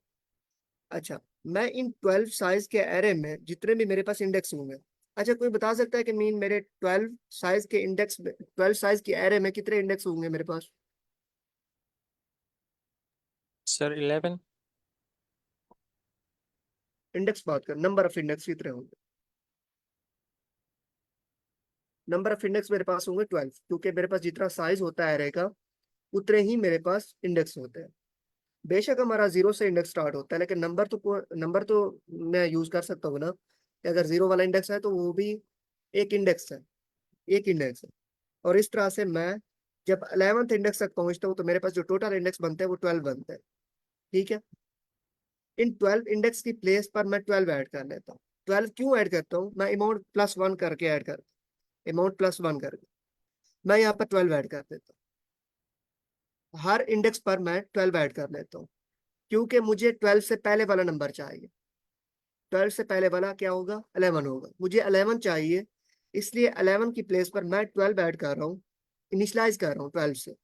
अच्छा, मैं इन 12 साइज के एरे में जितने भी मेरे पास इंडेक्स होंगे, अच्छा कोई बता सकता है कि मीन मेरे 12 साइज के इंडेक्स में, 12 साइज के एरे में कितने इंडेक्स होंगे मेरे पास? सर 11। इंडेक्स बात कर, नंबर ऑफ इंडेक्स कितने होंगे? नंबर ऑफ इंडेक्स मेरे पास होंगे 12, क्योंकि मेरे पास जितना साइज होता है एरे का उतने ही मेरे पास इंडेक्स होते हैं। बेशक हमारा जीरो से इंडेक्स स्टार्ट होता है, लेकिन नंबर तो मैं यूज कर सकता हूँ ना, कि अगर जीरो वाला इंडेक्स है तो वो भी एक इंडेक्स है, एक इंडेक्स है। और इस तरह से मैं जब 11th इंडेक्स तक पहुंचता हूँ तो मेरे पास जो टोटल इंडेक्स बनते हैं वो 12 बनते हैं। ठीक है। इन 12 इंडेक्स की प्लेस पर मैं 12 ऐड कर लेता हूँ। 12 क्यों ऐड करता हूँ? मैं अमाउंट प्लस वन करके ऐड कर, अमाउंट प्लस वन करके मैं यहाँ पर 12 ऐड कर देता हूँ। हर इंडेक्स पर मैं 12 ऐड कर लेता हूँ, क्योंकि मुझे 12 से पहले वाला नंबर चाहिए। 12 से पहले वाला क्या होगा? 11 होगा। मुझे 11 चाहिए, इसलिए 11 की प्लेस पर मैं 12 ऐड कर रहा हूँ, इनिशलाइज कर रहा हूँ 12 से।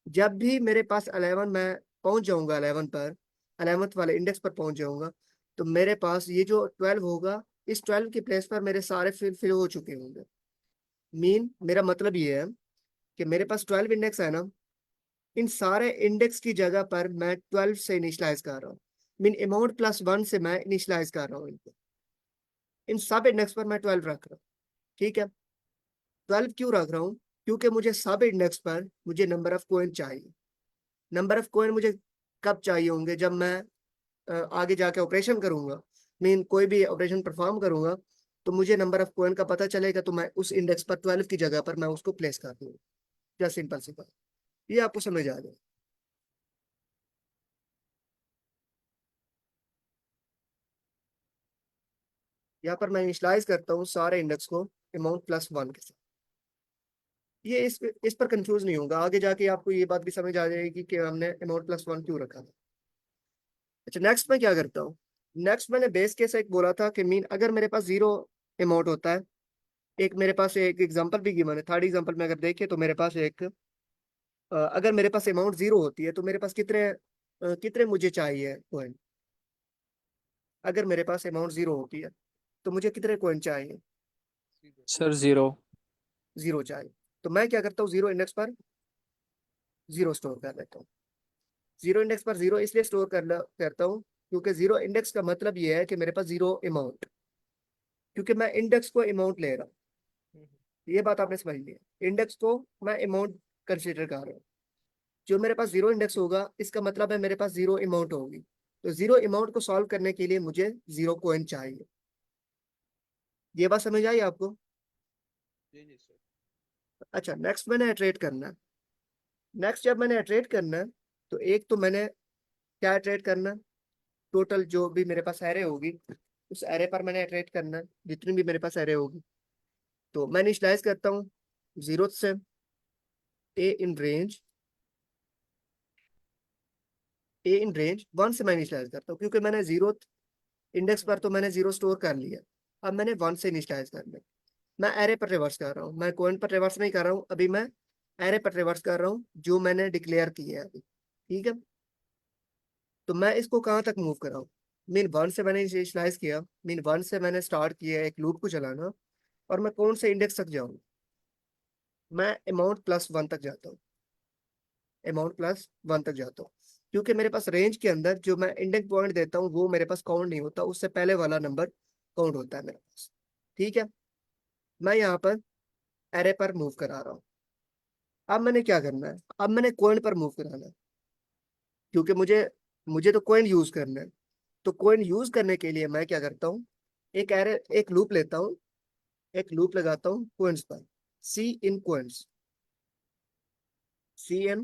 जब भी मेरे पास 11, मैं पहुंच जाऊंगा 11 पर, 11th वाले इंडेक्स पर पहुंच जाऊंगा, तो मेरे पास ये जो 12 होगा, इस 12 की प्लेस पर मेरे सारे फिल हो चुके होंगे। मीन मेरा मतलब ये है कि मेरे पास 12 इंडेक्स है ना, इन सारे इंडेक्स की जगह पर मैं 12 से इनिशलाइज कर रहा हूँ। मीन अमाउंट प्लस वन से मैं इनिशलाइज कर रहा हूँ इनको, इन सब इंडेक्स पर मैं 12 रख रहा हूँ। ठीक है। 12 क्यों रख रहा हूँ? क्योंकि मुझे सब इंडेक्स पर मुझे नंबर ऑफ कॉइन चाहिए। नंबर ऑफ कॉइन मुझे कब चाहिए होंगे? जब मैं आगे जाके ऑपरेशन करूंगा, मीन कोई भी ऑपरेशन परफॉर्म करूंगा, तो मुझे नंबर ऑफ कॉइन का पता चलेगा, तो मैं उस इंडेक्स पर 12 की जगह पर मैं उसको प्लेस कर दूंगा। क्या सिंपल सी बात, ये आपको समझ आ जाए। यहाँ पर मैं इनिशलाइज करता हूँ सारे इंडेक्स को अमाउंट प्लस वन के साथ। ये इस पर कंफ्यूज नहीं होगा, आगे जाके आपको ये बात भी समझ आ जाएगी कि हमने अमाउंट प्लस वन क्यों रखा था। अच्छा, नेक्स्ट मैं क्या करता हूँ, नेक्स्ट मैंने बेस केस एक बोला था कि मीन अगर मेरे पास जीरो अमाउंट होता है, एक मेरे पास एक एग्जांपल भी गिवन है, थर्ड एग्जांपल में अगर देखें तो मेरे पास एक अगर मेरे पास अमाउंट जीरो होती है तो मेरे पास कितने कितने मुझे चाहिए कॉइन? अगर मेरे पास अमाउंट जीरो होती है तो मुझे कितने कॉइन चाहिए? सर 0। जीरो चाहिए। तो मैं क्या करता हूँ, जीरो इंडेक्स पर जीरो स्टोर कर लेता हूँ। जीरो इंडेक्स पर जीरो इसलिए स्टोर करता हूँ क्योंकि जीरो इंडेक्स का मतलब ये है कि मेरे पास जीरो अमाउंट, क्योंकि मैं इंडेक्स को अमाउंट ले रहा हूँ। ये बात आपने समझ ली है, इंडेक्स को मैं अमाउंट कंसिडर कर रहा हूँ। जो मेरे पास जीरो इंडेक्स होगा इसका मतलब है मेरे पास जीरो अमाउंट होगी। तो जीरो अमाउंट को सॉल्व करने के लिए मुझे जीरो कॉइन चाहिए। ये बात समझ आई आपको? जी जी सर। अच्छा, नेक्स्ट मैंने इटरेट करना है। नेक्स्ट जब मैंने इटरेट करना है, तो एक तो मैंने क्या इटरेट करना है, टोटल जो भी मेरे पास एरे होगी उस एरे पर मैंने इटरेट करना है, जितनी भी मेरे पास एरे होगी। तो मैं इनिशियलाइज करता हूँ जीरो से, ए इन रेंज वन से मैं इनिशियलाइज करता हूँ, क्योंकि मैंने जीरो इंडेक्स पर तो मैंने जीरो स्टोर कर लिया। अब मैंने वन से इनिशियलाइज करना है। मैं एरे पर रिवर्स कर रहा हूँ, मैं कॉइन पर रिवर्स नहीं कर रहा हूँ, अभी मैं एरे पर रिवर्स कर रहा हूँ जो मैंने डिक्लेयर की है अभी। ठीक है, तो मैं इसको कहाँ तक मूव कराऊँ? मीन वन से मैंने इनिशियलाइज किया, मीन वन से मैंने स्टार्ट किया एक लूप को चलाना, और मैं कौन से इंडेक्स तक जाऊँ? मैं अमाउंट प्लस वन तक जाता हूँ, अमाउंट प्लस वन तक जाता हूँ, क्योंकि मेरे पास रेंज के अंदर जो मैं इंडेक्स पॉइंट देता हूँ वो मेरे पास काउंट नहीं होता, उससे पहले वाला नंबर काउंट होता है मेरे पास। ठीक है, मैं यहाँ पर एरे पर मूव करा रहा हूँ। अब मैंने क्या करना है? अब मैंने कॉइन पर मूव कराना है, क्योंकि मुझे मुझे तो कॉइन यूज करना है। तो कॉइन यूज करने के लिए मैं क्या करता हूँ, एक एरे एक लूप लेता हूँ, एक लूप लगाता हूँ कॉइन्स पर, सी इन कॉइन्स, सी इन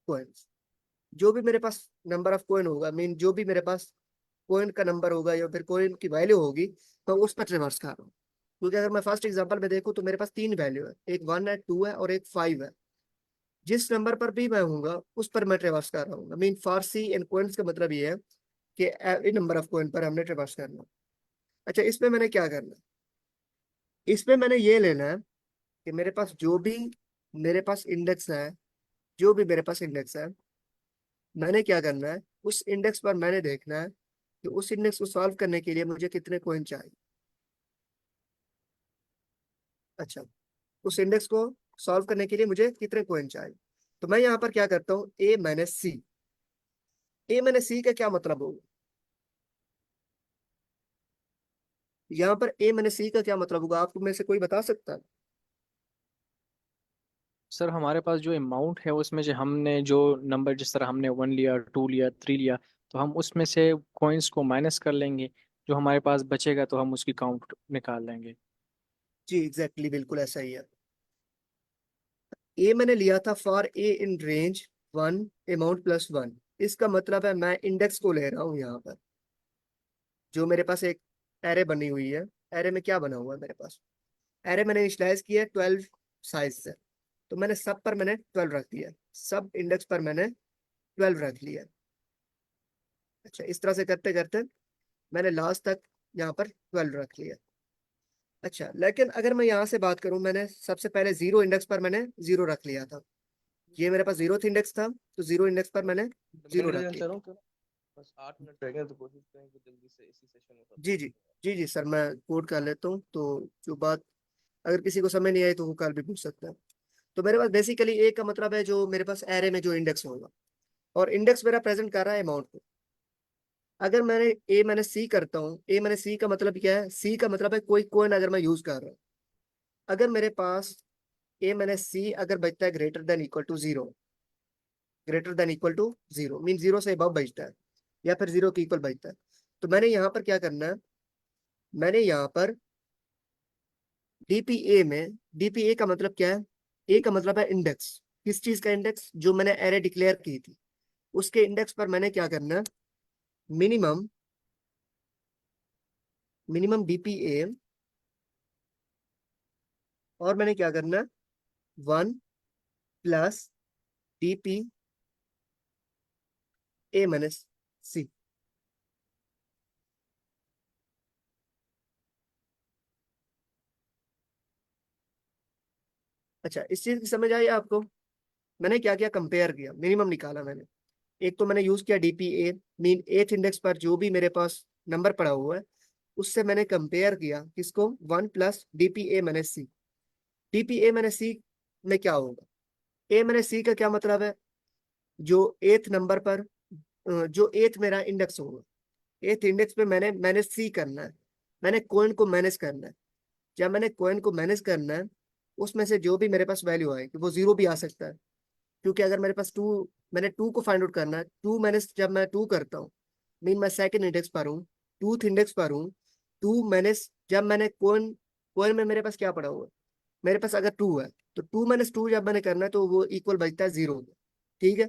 कॉइन्स। जो भी मेरे पास नंबर ऑफ कॉइन होगा, मीन जो भी मेरे पास कॉइन का नंबर होगा या फिर कॉइन की वैल्यू होगी, तो उस पर रिवर्स कर रहा हूँ। क्योंकि अगर मैं फर्स्ट एग्जांपल में देखूँ तो मेरे पास तीन वैल्यू है, एक वन है, टू है और एक फाइव है। जिस नंबर पर भी मैं हूँगा उस पर मैं रिवर्स कर रहा हूँ। Mean for c and coins का मतलब ये है कि एवरी नंबर ऑफ कॉइन पर हमने रिवर्स करना। अच्छा, इसमें मैंने क्या करना है? इसमें मैंने ये लेना है कि मेरे पास जो भी मेरे पास इंडेक्स है, जो भी मेरे पास इंडेक्स है, मैंने क्या करना है, उस इंडेक्स पर मैंने देखना है कि उस इंडेक्स को सॉल्व करने के लिए मुझे कितने कॉइन चाहिए। अच्छा, उस इंडेक्स को सॉल्व करने के लिए मुझे कितने कॉइन चाहिए? तो मैं यहाँ पर क्या करता हूँ, ए माइनस सी। ए माइनस सी का क्या मतलब होगा? यहाँ पर ए माइनस सी का क्या मतलब होगा, आपको में से कोई बता सकता है? सर हमारे पास जो अमाउंट है उसमें जो हमने जो नंबर, जिस तरह हमने वन लिया, टू लिया, थ्री लिया, तो हम उसमें से कॉइन्स को माइनस कर लेंगे, जो हमारे पास बचेगा तो हम उसकी काउंट निकाल लेंगे। जी एग्जैक्टली, बिल्कुल ऐसा ही है। ए मैंने लिया था for a in range one, amount plus one. इसका मतलब है मैं इंडेक्स को ले रहा हूँ यहाँ पर, जो मेरे पास एक एरे बनी हुई है। एरे में क्या बना हुआ है मेरे पास? एरे मैंने इनिशियलाइज किया है 12 साइज से, तो मैंने सब पर मैंने 12 रख दिया, सब इंडेक्स पर मैंने 12 रख लिया। अच्छा, इस तरह से करते करते मैंने लास्ट तक यहाँ पर 12 रख लिया। अच्छा, लेकिन अगर मैं यहाँ से बात करूँ, मैंने सबसे पहले जीरो इंडेक्स पर मैंने जीरो रख लिया था, ये मेरे पास जीरो इंडेक्स था, तो जीरो इंडेक्स पर मैंने जीरो रख लिया। चलो क्यों, बस 8 मिनट रह गए तो कोशिश करें कि जल्दी से इसी सेशन में खत्म जी कर जी, दें। जी जी सर, मैं कोड कर लेता हूँ, तो जो बात अगर किसी को समझ नहीं आई तो वो कल भी पूछ सकता है। तो मेरे पास बेसिकली ए का मतलब है जो मेरे पास एरे में जो इंडेक्स होगा, और इंडेक्स मेरा प्रेजेंट कर रहा है अमाउंट को। अगर मैंने ए मैंने सी करता हूँ, ए मैंने सी का मतलब क्या है? सी का मतलब है कोई कॉइन अगर मैं यूज कर रहा हूँ, अगर मेरे पास ए मैंने सी अगर बचता है greater than equal to zero, greater than equal to zero mean zero से अबव बचता है, या फिर जीरो के इक्वल बचता है, तो मैंने यहाँ पर क्या करना है? मैंने यहाँ पर डीपीए में, डीपीए का मतलब क्या है? ए का मतलब है इंडेक्स। किस चीज का इंडेक्स? जो मैंने एरे डिक्लेयर की थी उसके इंडेक्स पर मैंने क्या करना है? मिनिमम, मिनिमम डीपीए, और मैंने क्या करना है? वन प्लस डीपी ए माइनस सी। अच्छा, इस चीज की समझ आई आपको? मैंने क्या क्या कंपेयर किया, मिनिमम निकाला मैंने। एक तो मैंने यूज किया डीपीए, मीन एथ इंडेक्स पर जो भी मेरे पास नंबर पड़ा हुआ है उससे मैंने कंपेयर किया किसको? वन प्लस डीपीए माइनस सी। डीपीए माइनस सी में क्या होगा? ए माइनस सी का क्या मतलब है? जो एथ नंबर पर जो एथ मेरा इंडेक्स होगा, एथ इंडेक्स पे मैंने मैनेज सी करना है, मैंने कॉइन को मैनेज करना है। जब मैंने कॉइन को मैनेज करना है, उसमें से जो भी मेरे पास वैल्यू आएगी वो जीरो भी आ सकता है, क्योंकि अगर मेरे पास टू, मैंने टू को फाइंड आउट करना है, टू मैंने जब मैं टू करता हूँ, मीन मैं सेकंड इंडेक्स पर हूँ, टूथ इंडेक्स पर हूँ, टू मैंने जब मैंने कॉइन, कॉइन में मेरे पास क्या पड़ा हुआ है? मेरे पास अगर टू है तो टू माइनस टू जब मैंने करना है तो वो इक्वल बचता है जीरो। ठीक है,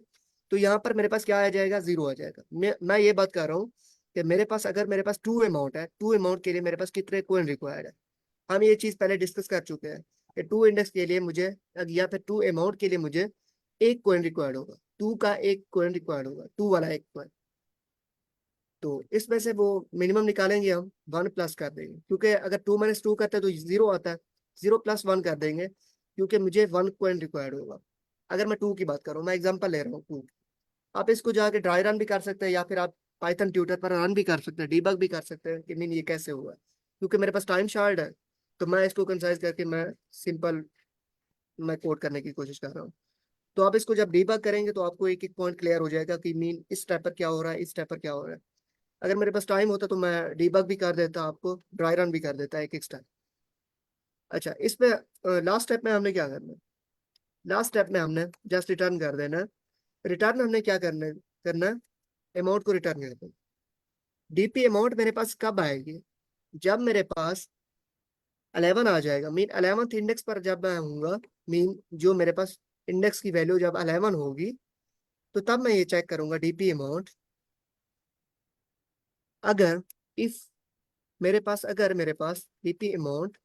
तो यहाँ पर मेरे पास क्या आ जाएगा? जीरो आ जाएगा। मैं ये बात कर रहा हूँ कि मेरे पास अगर मेरे पास टू अमाउंट है, टू अमाउंट के लिए मेरे पास कितने कॉइन रिक्वायर्ड है? हम ये चीज पहले डिस्कस कर चुके हैं कि टू इंडेक्स के लिए मुझे, या फिर टू अमाउंट के लिए मुझे एक कॉइन रिक्वायर्ड होगा, टू का एक कॉइन रिक्वायर्ड होगा, टू वाला एक कॉइन। तो इसमें से वो मिनिमम निकालेंगे हम, वन प्लस कर देंगे, क्योंकि अगर टू माइनस टू करते हैं तो जीरो आता है, 0+1 कर देंगे क्योंकि मुझे 1 कोइन रिक्वायर्ड होगा। अगर मैं 2 की बात करूँ, मैं एग्जांपल ले रहा हूँ 2। आप इसको जाके ड्राई रन भी कर सकते हैं या फिर आप पाइथन ट्यूटर पर रन भी कर सकते हैं, डीबग भी कर सकते हैं कि नहीं ये कैसे हुआ है। क्योंकि मेरे पास टाइम शार्ट है तो मैं इसको कंसाइज करके मैं कोड करने की कोशिश कर रहा हूँ। तो आप इसको जब डीबग करेंगे तो आपको एक एक पॉइंट क्लियर हो जाएगा कि मीन इस स्टेप पर क्या हो रहा है, इस स्टेप पर क्या हो रहा है। अगर मेरे पास टाइम होता तो मैं डीबग भी कर देता, आपको ड्राई रन भी कर देता एक एक स्टेप। अच्छा, इसमें लास्ट स्टेप में हमने क्या करना है? लास्ट स्टेप में हमने जस्ट रिटर्न कर देना है। रिटर्न हमने क्या करना है? अमाउंट को रिटर्न कर देना। डीपी अमाउंट मेरे पास कब आएगी? जब मेरे पास 11 आ जाएगा, मीन 11th इंडेक्स पर जब मैं हूँगा, मीन जो मेरे पास इंडेक्स की वैल्यू जब 11 होगी तो तब मैं ये चेक करूंगा डीपी अमाउंट। अगर इफ मेरे पास DP amount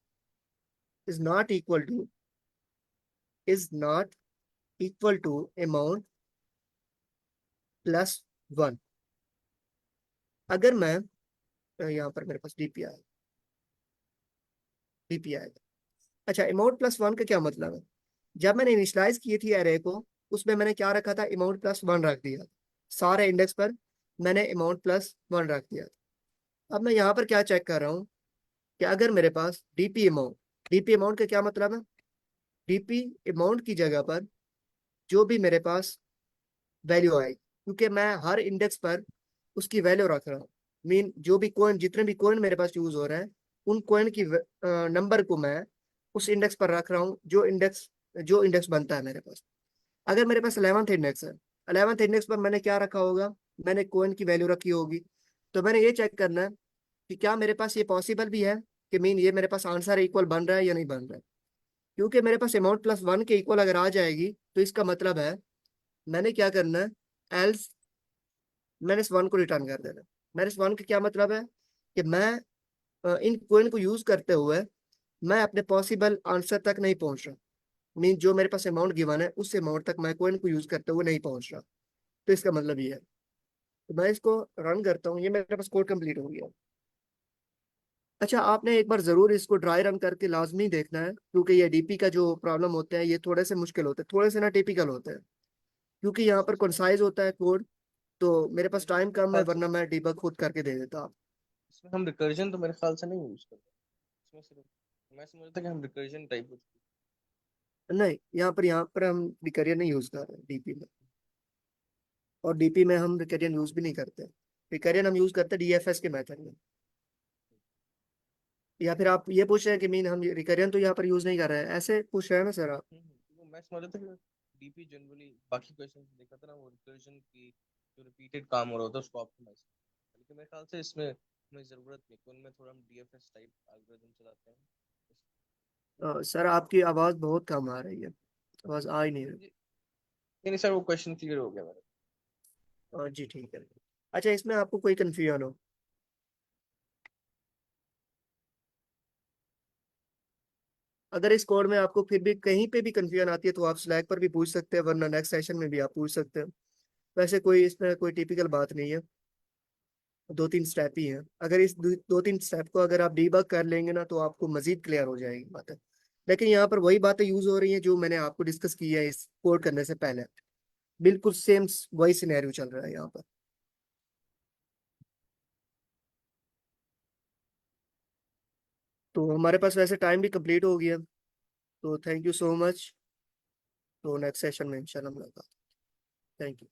is not equal to amount +1। अगर मैं यहाँ पर मेरे पास डीपी आएगा। अच्छा, अमाउंट +1 का क्या मतलब है? जब मैंने इनिशियलाइज की थी एरे को, उसमें मैंने क्या रखा था? अमाउंट +1 रख दिया। सारे इंडेक्स पर मैंने अमाउंट +1 रख दिया। अब मैं यहाँ पर क्या चेक कर रहा हूँ कि अगर मेरे पास डीपी अमाउंट का क्या मतलब है? डीपी अमाउंट की जगह पर जो भी मेरे पास वैल्यू आएगी, क्योंकि मैं हर इंडेक्स पर उसकी वैल्यू रख रहा हूँ। मीन जो भी कोइन, जितने भी कोइन मेरे पास यूज हो रहे हैं, उन कोइन की नंबर को मैं उस इंडेक्स पर रख रहा हूँ जो इंडेक्स बनता है मेरे पास। अगर मेरे पास 11th इंडेक्स है, 11th इंडेक्स पर मैंने क्या रखा होगा? मैंने कोइन की वैल्यू रखी होगी। तो मैंने ये चेक करना है कि क्या मेरे पास ये पॉसिबल भी है कि मीन ये मेरे पास आंसर इक्वल बन रहा है या नहीं बन रहा है। क्योंकि मेरे पास अमाउंट +1 के इक्वल अगर आ जाएगी तो इसका मतलब है मैंने क्या करना है? एल्स -1 को रिटर्न कर देना। -1 का क्या मतलब है कि मैं इन कोइन को यूज करते हुए मैं अपने पॉसिबल आंसर तक नहीं पहुंच रहा। मीन जो मेरे पास अमाउंट गिवन है उस अमाउंट तक मैं कोइन को यूज करते हुए नहीं पहुंच रहा। तो इसका मतलब ये है। तो मैं इसको रन करता हूँ, ये मेरे पास कोड कंप्लीट हो गया। अच्छा, आपने एक बार जरूर इसको ड्राई रन करके लाजमी देखना है, क्योंकि ये डीपी का जो प्रॉब्लम होते हैं ये थोड़े से मुश्किल होते हैं, थोड़े से ना टिपिकल होते हैं, क्योंकि यहाँ पर कंसाइज होता है कोड। तो मेरे पास टाइम कम है, ख्याल से वरना मैं डीबग खुद करके दे देता। इसमें हम रिकर्जन तो मेरे ख्याल से नहीं यूज करते। इसमें सिर्फ मैं समझता कि हम रिकर्जन टाइप कुछ। नहीं, यहाँ पर हम रिकरियन नहीं यूज कर रहे डीपी में, और डीपी में हम रिकरियन यूज भी नहीं करते। रिकरियन हम यूज करते डीएफएस के मेथड में। या फिर आप ये पूछ रहे हैं कि मीन हम रिकरियन तो यहाँ पर यूज नहीं कर रहे हैं, ऐसे पूछ रहे हैं ना सर आप? वो मैं समझ रहा था कि डीपी जनरली बाकी क्वेश्चन देखा था ना, वो रिकर्जन की जो रिपीटेड काम हो रहा होता है उसको ऑप्टिमाइज। लेकिन मेरे ख्याल से इसमें हमें ज़रूरत नहीं, तो उनमें थोड़ा हम डीएफएस टाइप एल्गोरिथम चलाते हैं। सर आपकी आवाज़ बहुत कम आ रही है, आवाज़ आ ही नहीं रही। नहीं सर, वो क्वेश्चन क्लियर हो गया मेरा। जी ठीक है। अच्छा, इसमें आपको कोई कंफ्यूजन हो? अगर इस कोड में आपको फिर भी कहीं पे भी कंफ्यूजन आती है तो आप स्लैक पर भी पूछ सकते हैं, वरना नेक्स्ट सेशन में भी आप पूछ सकते हैं। वैसे कोई इसमें कोई टिपिकल बात नहीं है, 2-3 स्टेप ही हैं। अगर इस 2-3 स्टेप को अगर आप डीबग कर लेंगे ना तो आपको मजीद क्लियर हो जाएगी बातें। लेकिन यहाँ पर वही बातें यूज हो रही हैं जो मैंने आपको डिस्कस की है इस कोड करने से पहले। बिल्कुल सेम वही सिनेरियो चल रहा है यहाँ पर। तो हमारे पास वैसे टाइम भी कंप्लीट हो गया, तो थैंक यू सो मच। तो नेक्स्ट सेशन में इंशाल्लाह मुलाकात। Thank you.